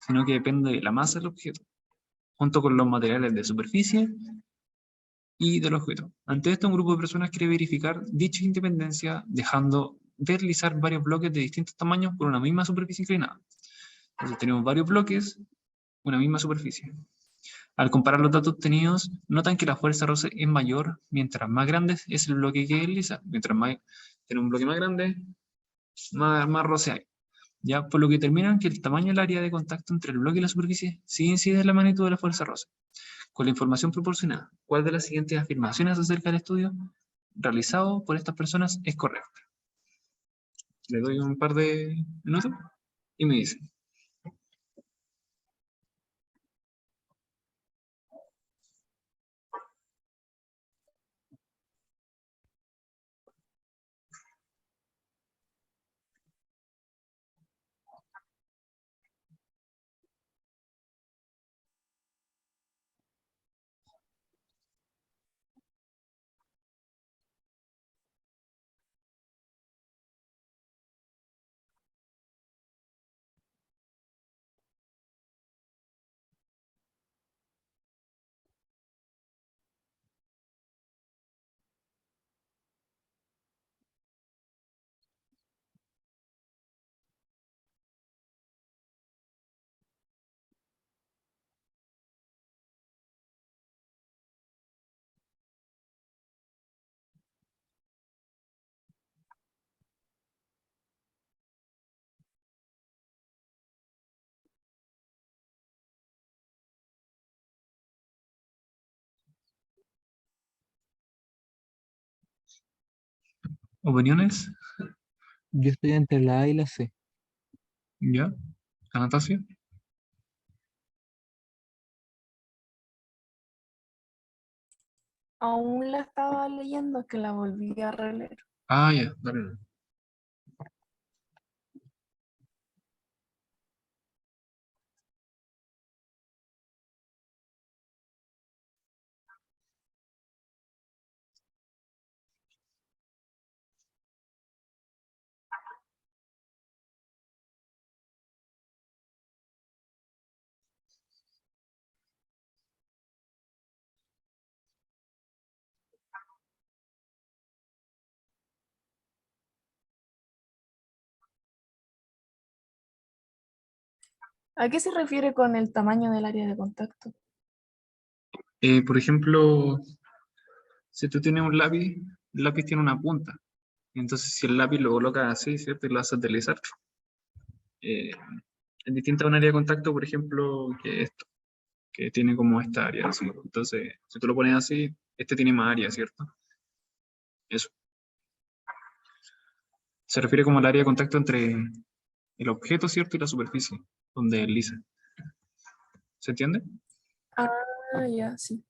Speaker 1: sino que depende de la masa del objeto, junto con los materiales de superficie y del objeto. Ante esto, un grupo de personas quiere verificar dicha independencia dejando deslizar varios bloques de distintos tamaños por una misma superficie inclinada. Entonces tenemos varios bloques, una misma superficie. Al comparar los datos obtenidos, notan que la fuerza roce es mayor mientras más grande es el bloque que desliza. Mientras más tiene un bloque más grande, más roce hay. Ya, por lo que determinan que el tamaño del área de contacto entre el bloque y la superficie sí incide en la magnitud de la fuerza roce. Con la información proporcionada, ¿cuál de las siguientes afirmaciones acerca del estudio realizado por estas personas es correcta? Le doy un par de minutos y me dice. ¿Opiniones?
Speaker 2: Yo estoy entre la A y la C.
Speaker 1: ¿Ya? ¿Anastasia?
Speaker 3: Aún la estaba leyendo, que la volví a releer.
Speaker 1: Ah, ya, dale.
Speaker 3: ¿A qué se refiere con el tamaño del área de contacto?
Speaker 1: Por ejemplo, si tú tienes un lápiz, el lápiz tiene una punta. Entonces, si el lápiz lo colocas así, ¿cierto? Y lo haces deslizar, eh, es distinto a un área de contacto, por ejemplo, que esto, que tiene como esta área, así. Entonces, si tú lo pones así, este tiene más área, ¿cierto? Eso. Se refiere como al área de contacto entre el objeto, ¿cierto? Y la superficie, donde desliza. ¿Se entiende?
Speaker 3: Ah, ya, sí.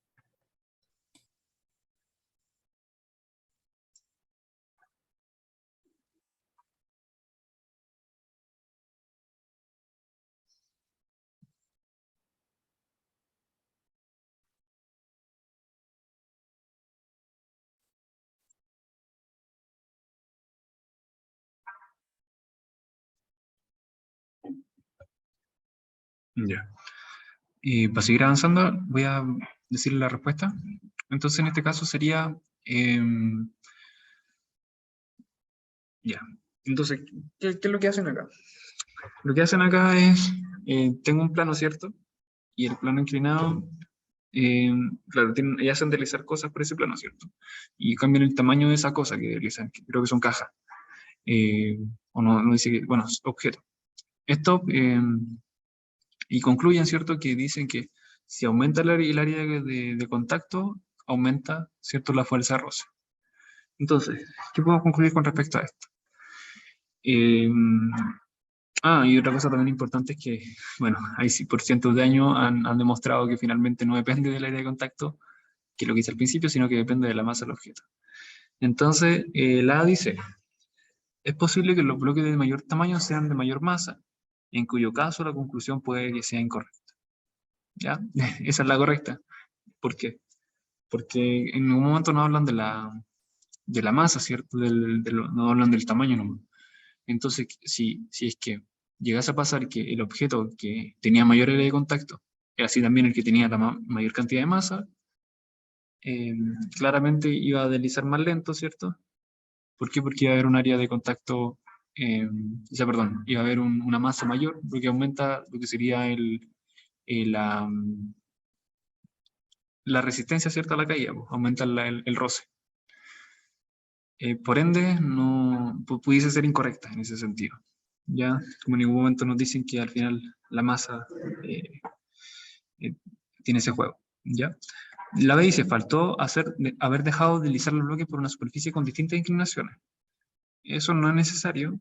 Speaker 1: Ya. Y para seguir avanzando, voy a decirle la respuesta. Entonces, en este caso sería, ya. Entonces, ¿qué es lo que hacen acá? Lo que hacen acá es, tengo un plano, ¿cierto? Y el plano inclinado, eh, claro, y hacen deslizar cosas por ese plano, ¿cierto? Y cambian el tamaño de esa cosa que deslizan, que creo que son cajas. Eh, o no dice que, bueno, objetos. Esto, y concluyen, ¿cierto? Que dicen que si aumenta el área de contacto, aumenta, ¿cierto? La fuerza de roce. Entonces, ¿qué podemos concluir con respecto a esto? Eh, y otra cosa también importante es que, bueno, hay sí, por cientos de años han demostrado que finalmente no depende del área de contacto, que es lo que hice al principio, sino que depende de la masa del objeto. Entonces, la A dice, es posible que los bloques de mayor tamaño sean de mayor masa, en cuyo caso la conclusión puede que sea incorrecta. ¿Ya? Esa es la correcta. ¿Por qué? Porque en ningún momento no hablan de la masa, ¿cierto? No hablan del tamaño nomás. Entonces, si es que llegase a pasar que el objeto que tenía mayor área de contacto era así también el que tenía la mayor cantidad de masa, eh, claramente iba a deslizar más lento, ¿cierto? ¿Por qué? Porque iba a haber un área de contacto, o sea, perdón, iba a haber una masa mayor, lo que aumenta lo que sería la resistencia, ¿cierto? A la caída, pues, aumenta el roce. Por ende, no pudiese ser incorrecta en ese sentido. Ya, como en ningún momento nos dicen que al final la masa eh, eh, tiene ese juego. ¿Ya? La B dice, faltó haber dejado de deslizar los bloques por una superficie con distintas inclinaciones. Eso no es necesario,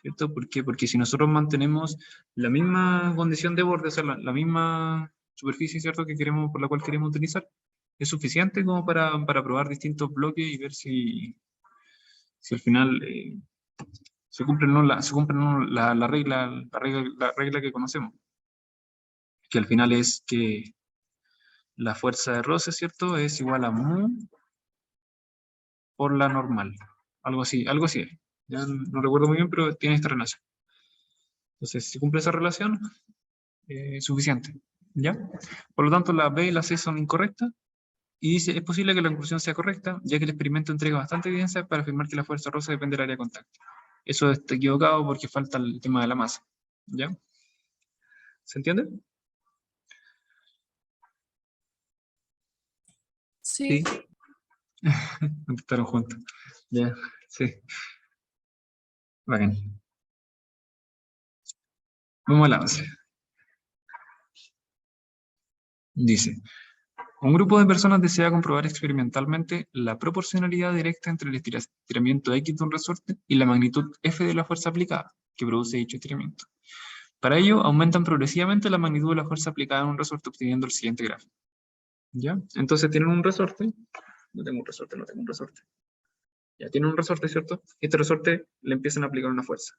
Speaker 1: ¿cierto? ¿Por qué? Porque si nosotros mantenemos la misma condición de borde, o sea, la misma superficie, ¿cierto? Por la cual queremos utilizar, es suficiente como para probar distintos bloques y ver si al final se cumple o no la regla que conocemos, que al final es que la fuerza de roce, ¿cierto? Es igual a mu por la normal. Algo así es. Ya no recuerdo muy bien, pero tiene esta relación. Entonces, si cumple esa relación, es suficiente. ¿Ya? Por lo tanto, la B y la C son incorrectas. Y dice, es posible que la conclusión sea correcta, ya que el experimento entrega bastante evidencia para afirmar que la fuerza de roce depende del área de contacto. Eso está equivocado porque falta el tema de la masa. ¿Ya? ¿Se entiende?
Speaker 3: Sí.
Speaker 1: Contestaron juntos. Ya, sí. Bacán. Vamos al avance. Dice, un grupo de personas desea comprobar experimentalmente la proporcionalidad directa entre el estiramiento X de un resorte y la magnitud F de la fuerza aplicada que produce dicho estiramiento. Para ello, aumentan progresivamente la magnitud de la fuerza aplicada en un resorte obteniendo el siguiente gráfico. ¿Ya? Entonces tienen un resorte no tengo un resorte, no tengo un resorte. Ya tiene un resorte, ¿cierto? Este resorte le empiezan a aplicar una fuerza.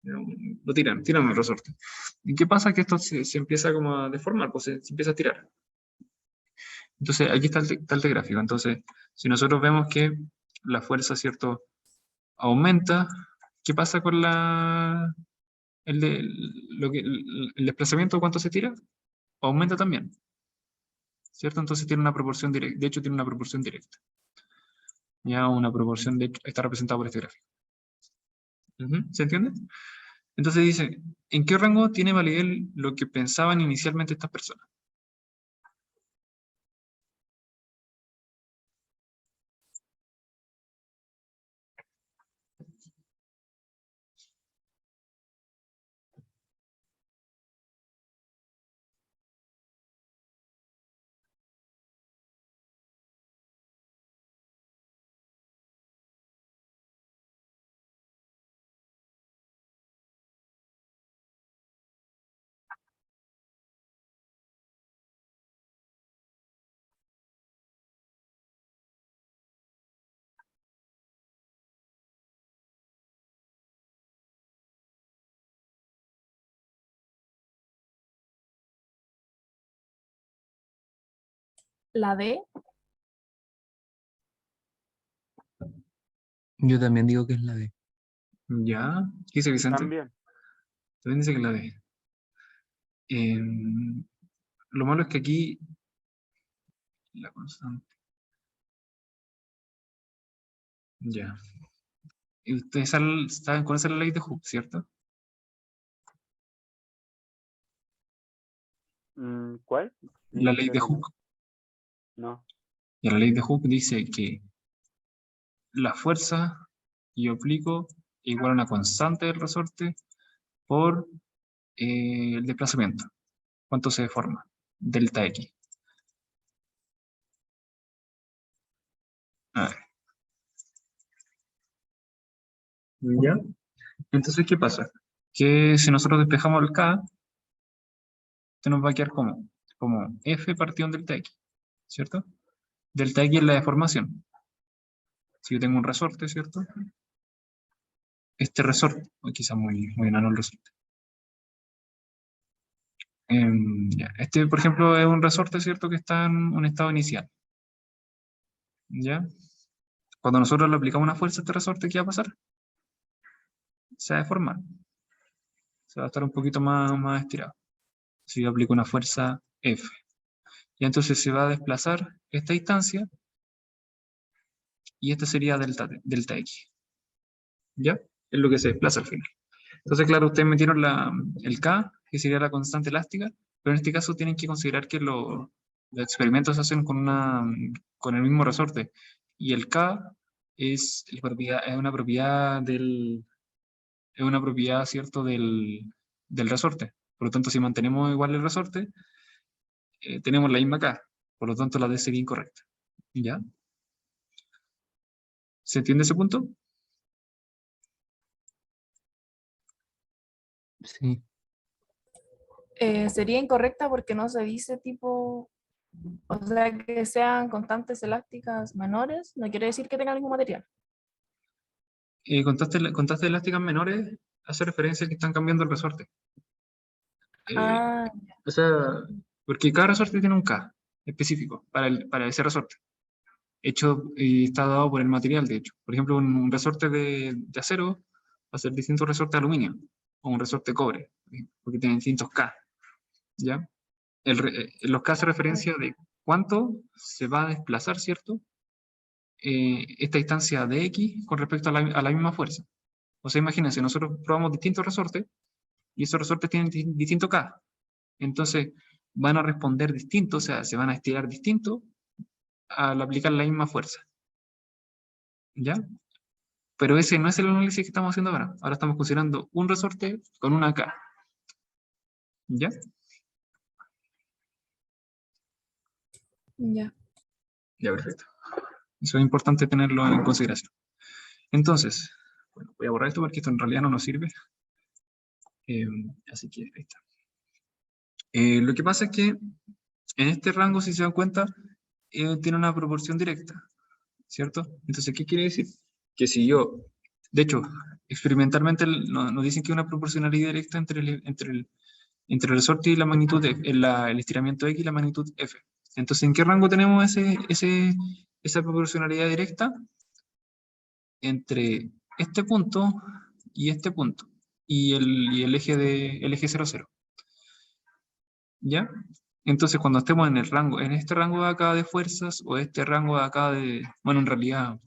Speaker 1: Lo tiran el resorte. ¿Y qué pasa? Que esto se empieza como a deformar, pues se empieza a tirar. Entonces, aquí está el gráfico. Entonces, si nosotros vemos que la fuerza, ¿cierto?, aumenta, ¿qué pasa con el desplazamiento? ¿Cuánto se tira? Aumenta también, ¿cierto? Entonces tiene una proporción directa. De hecho, tiene una proporción directa. Ya una proporción, de hecho, está representada por este gráfico. ¿Se entiende? Entonces dice, ¿en qué rango tiene validez lo que pensaban inicialmente estas personas?
Speaker 3: La D.
Speaker 2: Yo también digo que es la D.
Speaker 1: ¿Ya? ¿Qué dice Vicente?
Speaker 4: También.
Speaker 1: También dice que la D. Lo malo es que aquí la constante. Ya. Y ustedes saben cuál es la ley de Hooke, ¿cierto?
Speaker 4: ¿Cuál?
Speaker 1: La
Speaker 4: Sí,
Speaker 1: ley
Speaker 4: creo
Speaker 1: de
Speaker 4: que no.
Speaker 1: Hooke.
Speaker 4: No.
Speaker 1: Y la ley de Hooke dice que la fuerza que yo aplico igual a una constante del resorte por el desplazamiento. ¿Cuánto se deforma? Delta X. A ver. ¿Ya? Entonces, ¿qué pasa? Que si nosotros despejamos el K, esto nos va a quedar como F partido en delta X, ¿cierto? Delta X es la deformación. Si yo tengo un resorte, ¿cierto? Este resorte, o quizás muy enano el resorte. Ya. Este, por ejemplo, es un resorte, ¿cierto? Que está en un estado inicial. ¿Ya? Cuando nosotros le aplicamos una fuerza a este resorte, ¿qué va a pasar? Se va a deformar. Se va a estar un poquito más estirado. Si yo aplico una fuerza F. Y entonces se va a desplazar esta distancia y esta sería delta X. ¿Ya? Es lo que se desplaza al final. Entonces, claro, ustedes metieron el K, que sería la constante elástica, pero en este caso tienen que considerar que los experimentos se hacen con el mismo resorte. Y el K es una propiedad, ¿cierto?, del resorte. Por lo tanto, si mantenemos igual el resorte, tenemos la misma K. Por lo tanto, la D sería incorrecta. ¿Ya? ¿Se entiende ese punto?
Speaker 2: Sí.
Speaker 3: Sería incorrecta porque no se dice tipo, o sea, que sean constantes elásticas menores, no quiere decir que tengan el mismo material.
Speaker 1: Constantes elásticas menores hace referencia a que están cambiando el resorte.
Speaker 3: Ah,
Speaker 1: O sea, porque cada resorte tiene un K específico para ese resorte. Hecho y está dado por el material, de hecho. Por ejemplo, un resorte de acero va a ser distinto a un resorte de aluminio o un resorte de cobre, porque tienen distintos K. ¿Ya? Los K hace referencia de cuánto se va a desplazar, ¿cierto? Esta distancia de X con respecto a la misma fuerza. O sea, imagínense, nosotros probamos distintos resortes y esos resortes tienen distinto K. Entonces, van a responder distinto, o sea, se van a estirar distinto al aplicar la misma fuerza. ¿Ya? Pero ese no es el análisis que estamos haciendo ahora. Ahora estamos considerando un resorte con una K. ¿Ya?
Speaker 3: ya.
Speaker 1: Ya, perfecto. Eso es importante tenerlo en consideración. Entonces, bueno, voy a borrar esto porque esto en realidad no nos sirve. Así que ahí está. Lo que pasa es que en este rango, si se dan cuenta, tiene una proporción directa. ¿cierto? Entonces, ¿qué quiere decir? Que si yo, de hecho, experimentalmente nos dicen que hay una proporcionalidad directa entre el resorte y la magnitud, el estiramiento X y la magnitud F. Entonces, ¿en qué rango tenemos esa proporcionalidad directa? Entre este punto y este punto, y el eje 0, 0. ¿Ya? Entonces, cuando estemos en este rango de acá de fuerzas, o este rango de acá bueno, en realidad,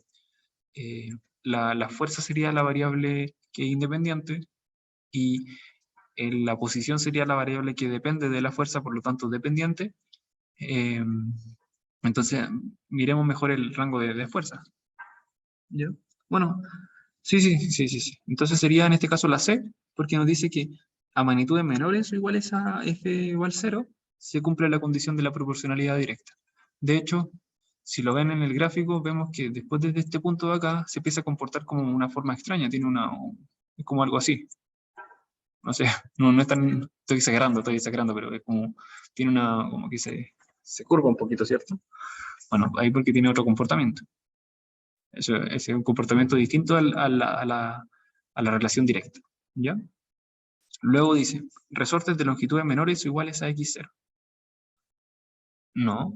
Speaker 1: la fuerza sería la variable que es independiente, y la posición sería la variable que depende de la fuerza, por lo tanto dependiente. Entonces, miremos mejor el rango de fuerza. ¿Ya? Bueno, sí. Entonces sería en este caso la C, porque nos dice que a magnitudes menores o iguales a F igual 0, se cumple la condición de la proporcionalidad directa. De hecho, si lo ven en el gráfico, vemos que después desde este punto de acá se empieza a comportar como una forma extraña, es como algo así. No sé, no es tan, estoy exagerando, pero es como, tiene como que se curva un poquito, ¿cierto? Bueno, ahí porque tiene otro comportamiento. Ese es un comportamiento distinto a la relación directa, ¿ya? Luego dice, resortes de longitudes menores o iguales a x0. No.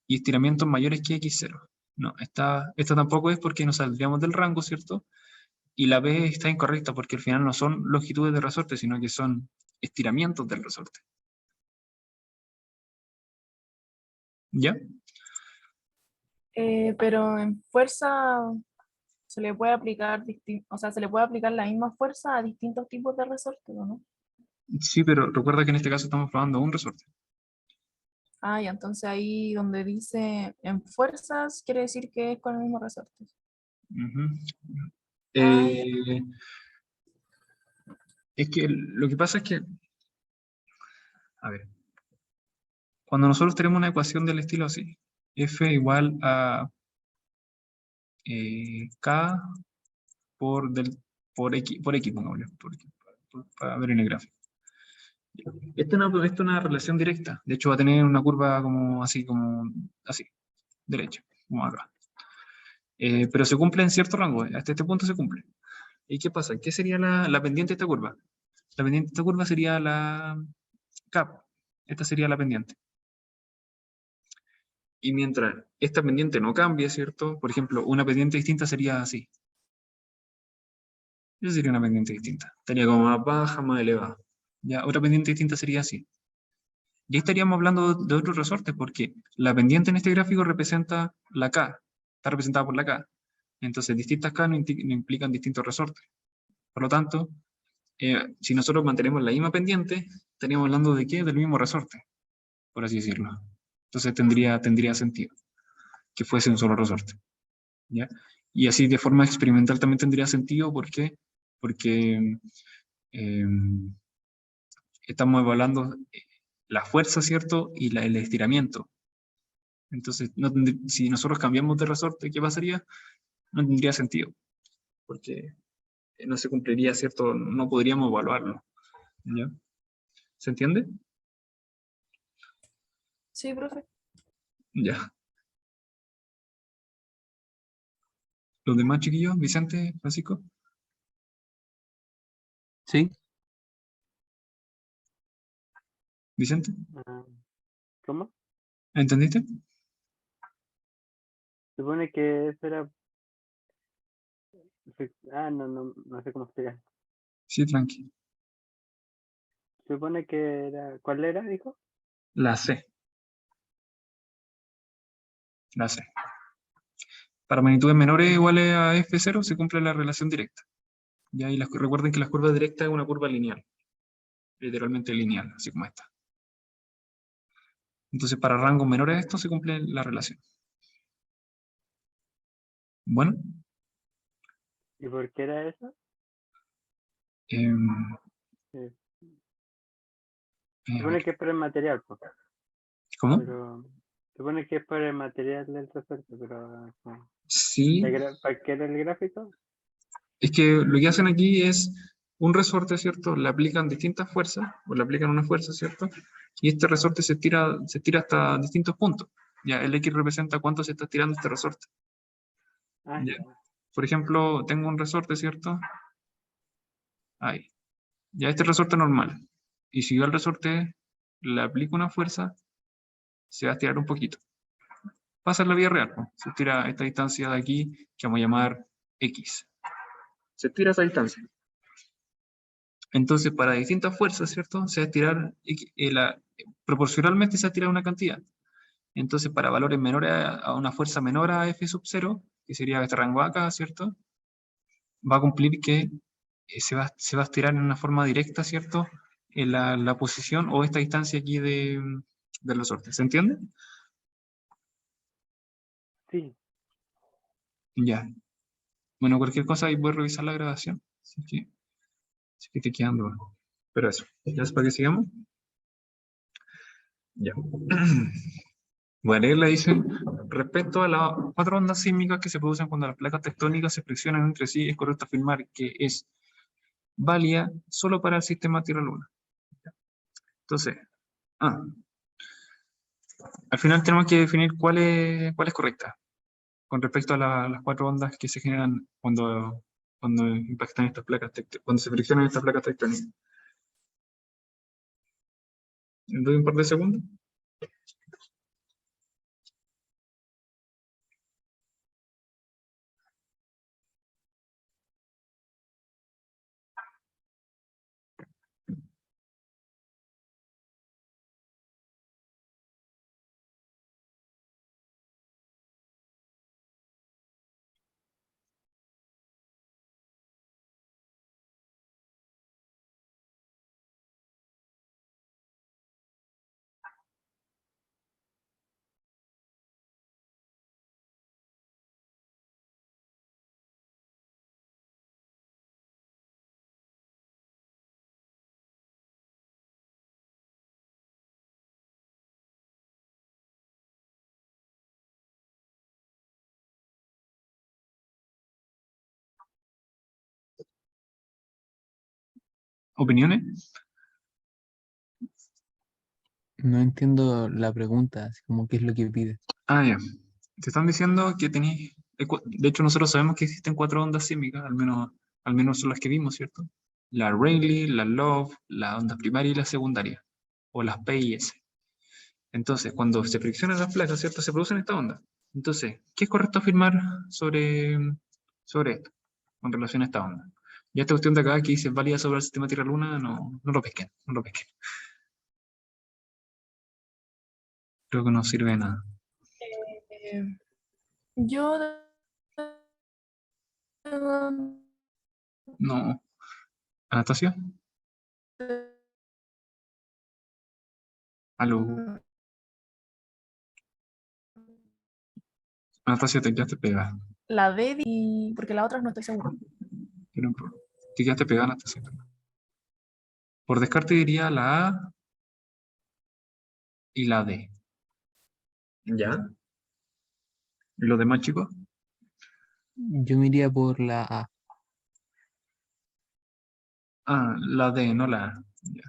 Speaker 1: Y estiramientos mayores que x0. No, esta tampoco es, porque nos saldríamos del rango, ¿cierto? Y la B está incorrecta porque al final no son longitudes de resorte, sino que son estiramientos del resorte. ¿Ya?
Speaker 3: Pero en fuerza se le puede aplicar se le puede aplicar la misma fuerza a distintos tipos de resortes, ¿o no?
Speaker 1: Sí, pero recuerda que en este caso estamos probando un resorte.
Speaker 3: Ah, ya, entonces ahí donde dice en fuerzas, quiere decir que es con el mismo resorte.
Speaker 1: Ujú.
Speaker 3: Ah, ya.
Speaker 1: Es que lo que pasa es que, a ver, cuando nosotros tenemos una ecuación del estilo así, F igual a K por X, pongámosle, para ver en el gráfico. Esta es una relación directa. De hecho, va a tener una curva como así, derecha, como acá. Pero se cumple en cierto rango. Hasta este punto se cumple. ¿Y qué pasa? ¿Qué sería la pendiente de esta curva? La pendiente de esta curva sería la K. Esta sería la pendiente. Y mientras esta pendiente no cambie, ¿cierto? Por ejemplo, una pendiente distinta sería así. Esa sería una pendiente distinta. Estaría como más baja, más elevada. Ya, otra pendiente distinta sería así. Y ahí estaríamos hablando de otros resortes, porque la pendiente en este gráfico representa la K. Está representada por la K. Entonces, distintas K no implican distintos resortes. Por lo tanto, si nosotros mantenemos la misma pendiente, estaríamos hablando de ¿qué? Del mismo resorte, por así decirlo. Entonces tendría sentido que fuese un solo resorte. ¿Ya? Y así de forma experimental también tendría sentido. ¿Por qué? Porque eh, estamos evaluando la fuerza, ¿cierto? Y el estiramiento. Entonces, si nosotros cambiamos de resorte, ¿qué pasaría? No tendría sentido, porque no se cumpliría, ¿cierto? No podríamos evaluarlo. ¿Ya? ¿Se entiende?
Speaker 3: Sí, profe.
Speaker 1: Ya. ¿Los demás chiquillos? Vicente, Francisco.
Speaker 2: ¿Sí?
Speaker 1: Vicente,
Speaker 4: ¿Cómo?
Speaker 1: ¿entendiste?
Speaker 4: Supone que eso era... no sé cómo explicar.
Speaker 1: Sí, tranqui.
Speaker 4: Supone que era... ¿Cuál era, dijo?
Speaker 1: La C. La C. Para magnitudes menores iguales a F0 se cumple la relación directa. ¿Ya? Y recuerden que la curva directa es una curva lineal. Literalmente lineal, así como esta. Entonces, para rangos menores a esto se cumple la relación. Bueno.
Speaker 4: ¿Y por qué era eso?
Speaker 1: em,
Speaker 4: Sí.
Speaker 1: a
Speaker 4: Supone
Speaker 1: ver,
Speaker 4: que es por el material, pues.
Speaker 1: ¿cómo?
Speaker 4: Pero... Supone que es por el material del resorte, pero...
Speaker 1: Sí,
Speaker 4: ¿Para qué era el gráfico?
Speaker 1: es que lo que hacen aquí es un resorte, ¿cierto? Le aplican distintas fuerzas, o le aplican una fuerza, ¿cierto? Y este resorte se tira hasta distintos puntos. Ya, el X representa cuánto se está tirando este resorte.
Speaker 4: Ah,
Speaker 1: Ya.
Speaker 4: ya.
Speaker 1: Por ejemplo, tengo un resorte, ¿cierto? Ahí. Ya este resorte normal. Y si yo al resorte le aplico una fuerza, se va a estirar un poquito. Pasa en la vida real, ¿no? Se estira esta distancia de aquí, que vamos a llamar X. Se estira esa distancia. Entonces, para distintas fuerzas, ¿cierto? Se va a estirar, proporcionalmente se va a estirar una cantidad. Entonces, para valores menores a una fuerza menor a F sub 0, que sería este rango acá, ¿cierto? Va a cumplir que se va a estirar en una forma directa, ¿cierto? En la posición o esta distancia aquí del resorte. ¿Se entiende?
Speaker 4: Sí,
Speaker 1: Ya. Bueno, cualquier cosa ahí voy a revisar la grabación. Así que te quedando. Pero eso. ¿Ya es para que sigamos? Ya. Bueno, él le dice, respecto a las 4 ondas sísmicas que se producen cuando las placas tectónicas se friccionan entre sí, es correcto afirmar que es válida solo para el sistema Tierra-Luna. Entonces, al final tenemos que definir cuál es correcta con respecto a las 4 ondas que se generan cuando impactan estas placas cuando se friccionan estas placas tectónicas. ¿Doy un par de segundos? ¿Opiniones?
Speaker 2: No entiendo la pregunta, así como qué es lo que pide.
Speaker 1: Ya. Te están diciendo que tenéis... De hecho, nosotros sabemos que existen 4 ondas sísmicas, al menos son las que vimos, ¿cierto? La Rayleigh, la Love, la onda primaria y la secundaria, o las P y S. Entonces, cuando se friccionan las placas, ¿cierto? Se producen estas ondas. Entonces, ¿qué es correcto afirmar sobre esto, con relación a esta onda? Y esta cuestión de acá que dice válida sobre el sistema Tierra-Luna, no lo pesquen, no lo pesquen. Creo que no sirve de nada.
Speaker 3: Eh, yo
Speaker 1: No. ¿Anastasia? ¿Aló? Anastasia, te quedaste pegada.
Speaker 3: la D y porque la otra no estoy segura.
Speaker 1: Pero, te quedaste pegada, Anastasia. Por descarte diría la A y la D. ¿Ya? ¿Y los demás chicos?
Speaker 2: Yo me iría por la A.
Speaker 1: La D, no la A. Ya.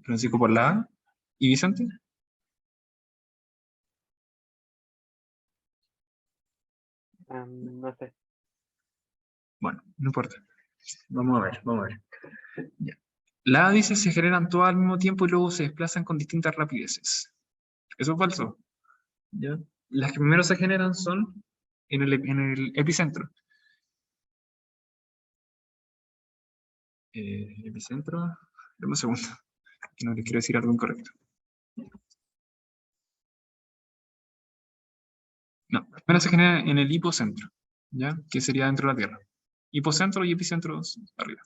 Speaker 1: Francisco por la A. ¿Y Vicente?
Speaker 4: no sé.
Speaker 1: Bueno, no importa. Vamos a ver, vamos a ver. Ya. La A dice se generan todas al mismo tiempo y luego se desplazan con distintas rapideces. Eso es falso. ¿Ya? Las que primero se generan son en el epicentro. Epicentro. Dame un segundo, que no les quiero decir algo incorrecto. No, primero se genera en el hipocentro, ¿ya? Que sería dentro de la Tierra. Hipocentro y epicentro arriba.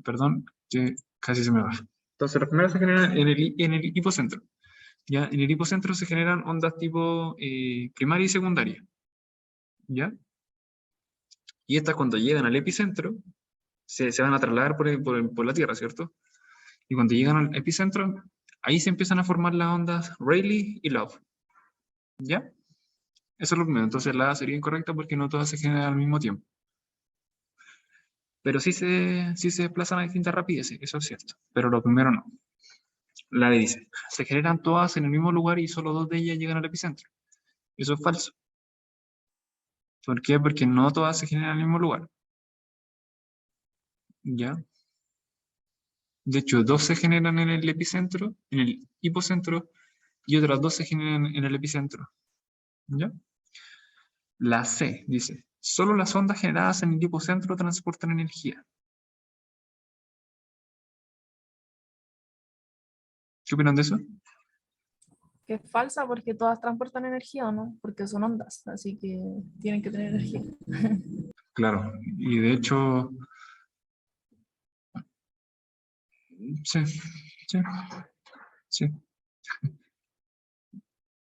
Speaker 1: Perdón, que casi se me va. Entonces, las primeras se generan en el hipocentro. ¿Ya? En el hipocentro se generan ondas tipo primaria y secundaria. ¿Ya? Y estas cuando llegan al epicentro, se van a trasladar por la Tierra, ¿cierto? Y cuando llegan al epicentro, ahí se empiezan a formar las ondas Rayleigh y Love. ¿Ya? Eso es lo primero. Entonces la A sería incorrecta porque no todas se generan al mismo tiempo. Pero sí se desplazan a distintas rapideces, eso es cierto. Pero lo primero no. La D dice, se generan todas en el mismo lugar y solo 2 de ellas llegan al epicentro. Eso es falso. ¿Por qué? Porque no todas se generan en el mismo lugar. ¿Ya? De hecho, dos se generan en el epicentro, en el hipocentro, y otras dos se generan en el epicentro. ¿Ya? La C dice, solo las ondas generadas en el hipocentro transportan energía. ¿Qué opinan de eso?
Speaker 3: Que es falsa porque todas transportan energía, ¿o no? Porque son ondas, así que tienen que tener energía.
Speaker 1: Claro, y de hecho, sí, sí, sí.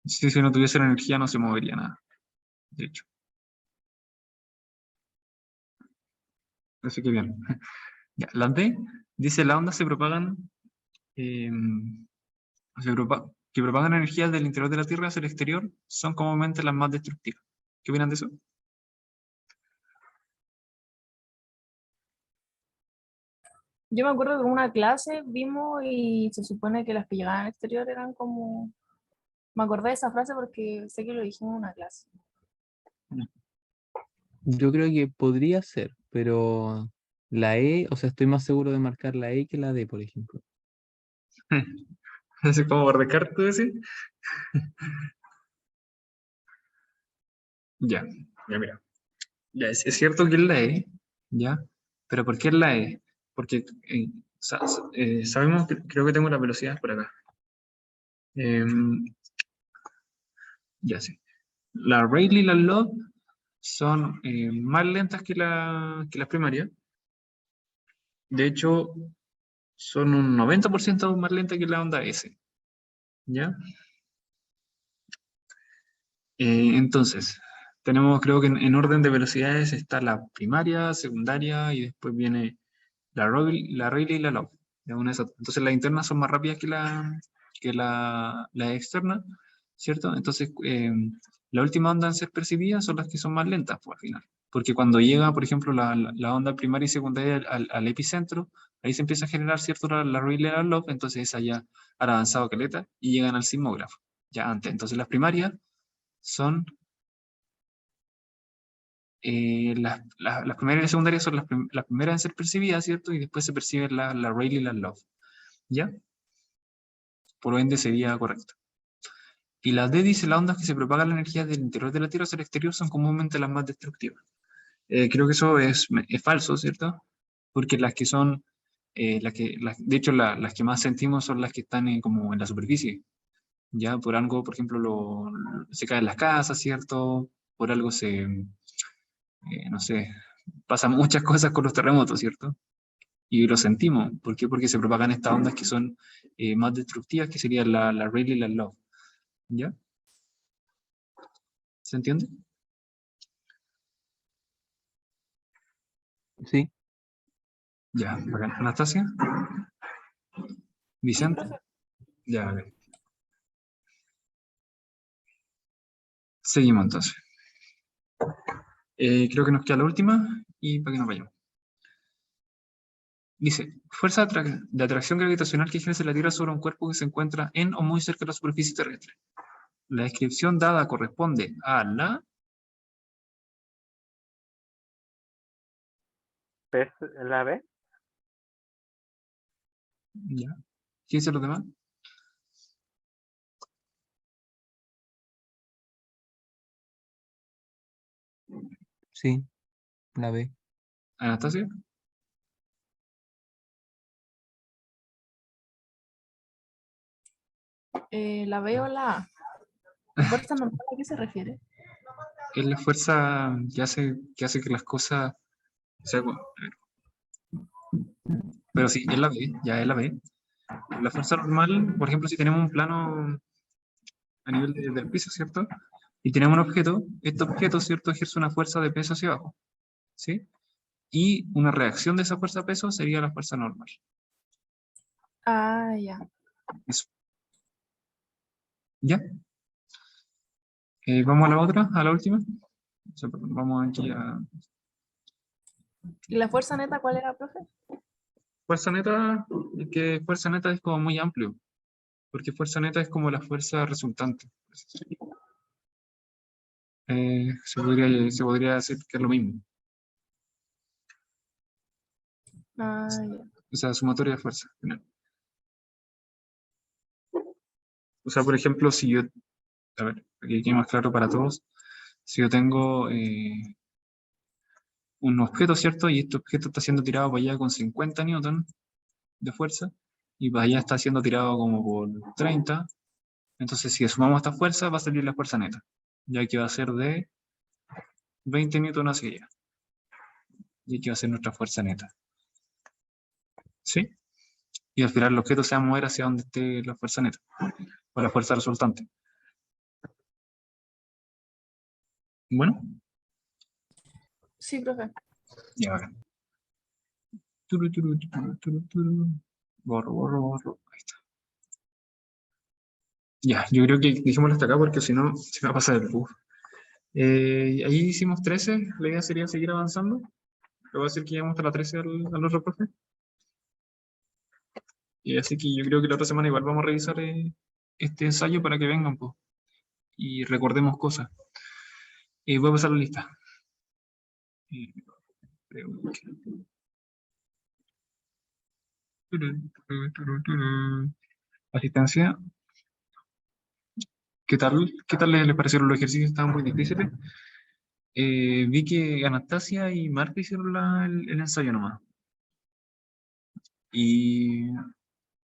Speaker 1: Si no tuviese la energía no se movería nada, de hecho. Así que bien. Ya, la D dice, las ondas se propagan, eh, que propagan energía del interior de la Tierra hacia el exterior, son comúnmente las más destructivas. ¿Qué opinan de eso?
Speaker 3: Yo me acuerdo que en una clase vimos y se supone que las que llegaban al exterior eran como... Me acordé de esa frase porque sé que lo dijimos en una clase.
Speaker 2: Yo creo que podría ser, pero la E, o sea, estoy más seguro de marcar la E que la D, por ejemplo.
Speaker 1: Así como por descarte, decir. Ya, ya mira. Ya, es cierto que es la E, ¿ya? Pero ¿por qué es la E? Porque sabemos que creo que tengo las velocidades por acá. Em, ya sé. La Rayleigh y la Love son más lentas que las primarias. De hecho, son un 90% más lentas que la onda S, ¿ya? Entonces, tenemos, creo que en orden de velocidades está la primaria, secundaria y después viene la Rayleigh y la Love. Entonces las internas son más rápidas que la externa, ¿cierto? Entonces la última onda en ser percibida son las que son más lentas, pues, al final. Porque cuando llega, por ejemplo, la onda primaria y secundaria al epicentro, ahí se empieza a generar, ¿cierto? La Rayleigh y la Love, entonces esa ya han avanzado caleta y llegan al sismógrafo, ya antes. Entonces las primarias son las primeras y las secundarias son las primeras en ser percibidas, ¿cierto? Y después se percibe la Rayleigh y la Love, ¿ya? Por ende sería correcto. Y la D dice, las ondas que se propagan la energía del interior de la Tierra hacia el exterior son comúnmente las más destructivas. Creo que eso es falso, ¿cierto? Porque las que son, de hecho, las que más sentimos son las que están como en la superficie. Ya por algo, por ejemplo, se caen las casas, ¿cierto? Por algo no sé, pasan muchas cosas con los terremotos, ¿cierto? Y lo sentimos. ¿Por qué? Porque se propagan estas ondas que son más destructivas, que serían la Rayleigh y la Love. ¿Ya? ¿Se entiende?
Speaker 2: Sí,
Speaker 1: Ya, bacán. Anastasia,
Speaker 3: Sí,
Speaker 1: Vicente,
Speaker 3: profe.
Speaker 1: ya, a ver. Seguimos entonces. Creo que nos queda la última y para que nos vayamos. Dice, fuerza de atracción gravitacional que ejerce la Tierra sobre un cuerpo que se encuentra en o muy cerca de la superficie terrestre. La descripción dada corresponde a la...
Speaker 4: ¿Es la B?
Speaker 1: Ya. ¿Quién dice los demás?
Speaker 2: sí, la B.
Speaker 1: Anastasia.
Speaker 3: La B o la A. ¿La fuerza normal a qué se refiere?
Speaker 1: Es la fuerza que hace que las cosas... pero sí, es la B, ya es la B. La fuerza normal, por ejemplo, si tenemos un plano a nivel del piso, ¿cierto? Y tenemos un objeto, este objeto, ¿cierto? Ejerce una fuerza de peso hacia abajo, ¿sí? Y una reacción de esa fuerza de peso sería la fuerza normal.
Speaker 3: Ah, ya.
Speaker 1: Eso. ¿Ya? Vamos a la otra, a la última. O sea, vamos aquí a
Speaker 3: ¿Y la fuerza neta cuál era, profe?
Speaker 1: fuerza neta, que fuerza neta es como muy amplio, porque fuerza neta es como la fuerza resultante. se podría decir que es lo mismo.
Speaker 3: Ah, ya.
Speaker 1: O sea, sumatoria de fuerza. O sea, por ejemplo, si yo, a ver, aquí quede más claro para todos, si yo tengo un objeto, ¿cierto? Y este objeto está siendo tirado para allá con 50 newton de fuerza, y para allá está siendo tirado como por 30, entonces si sumamos esta fuerza va a salir la fuerza neta, ya que va a ser de 20 newton hacia allá, y que va a ser nuestra fuerza neta. ¿Sí? Y al final el objeto se va a mover hacia donde esté la fuerza neta, o la fuerza resultante. Bueno,
Speaker 3: Sí, profe.
Speaker 1: ya bacán. Turu, turu, turu, turu, turu. Borro, borro, borro. Ahí está. Ya, yo creo que dejémoslo hasta acá porque si no se me va a pasar el bus. Ahí hicimos 13, la idea sería seguir avanzando. Le voy a decir que llegamos hasta la 13 al otro profe. Y así que yo creo que la otra semana igual vamos a revisar este ensayo para que vengan, pues, y recordemos cosas. Voy a pasar la lista. Eh, Asistencia. ¿Qué tal? ¿Qué tal les parecieron los ejercicios? Estaban muy difíciles. Vi que Anastasia y Marta hicieron el ensayo nomás. Y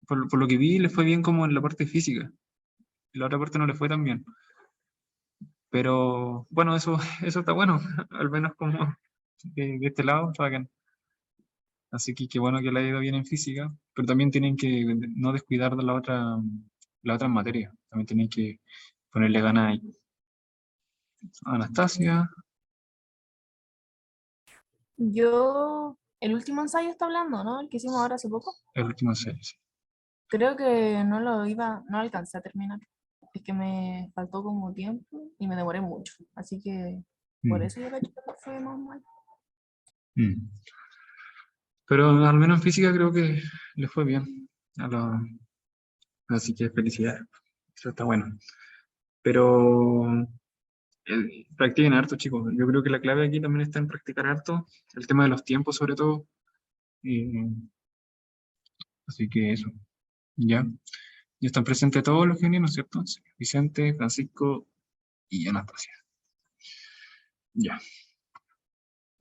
Speaker 1: por lo que vi, les fue bien como en la parte física. En la otra parte no les fue tan bien. Pero bueno, eso está bueno. Al menos como de este lado, está bacán. Así que qué bueno que le haya ido bien en física. Pero también tienen que no descuidar de la otra materia. También tienen que ponerle ganas ahí. Anastasia,
Speaker 3: Yo, el último ensayo está hablando, ¿no? El que hicimos ahora hace poco.
Speaker 1: el último ensayo. Sí.
Speaker 3: Creo que no alcancé a terminar. Es que me faltó como tiempo y me demoré mucho. Así que por
Speaker 1: Mm,
Speaker 3: eso yo caché que fue más mal.
Speaker 1: mm. Pero al menos en física creo que le fue bien. A los- Así que felicidades. Eso está bueno. Pero practiquen harto, chicos. Yo creo que la clave aquí también está en practicar harto. El tema de los tiempos, sobre todo. Eh, Así que eso. Ya. Ya están presentes todos los genios, ¿no es cierto? Sí. Vicente, Francisco y Anastasia. Ya.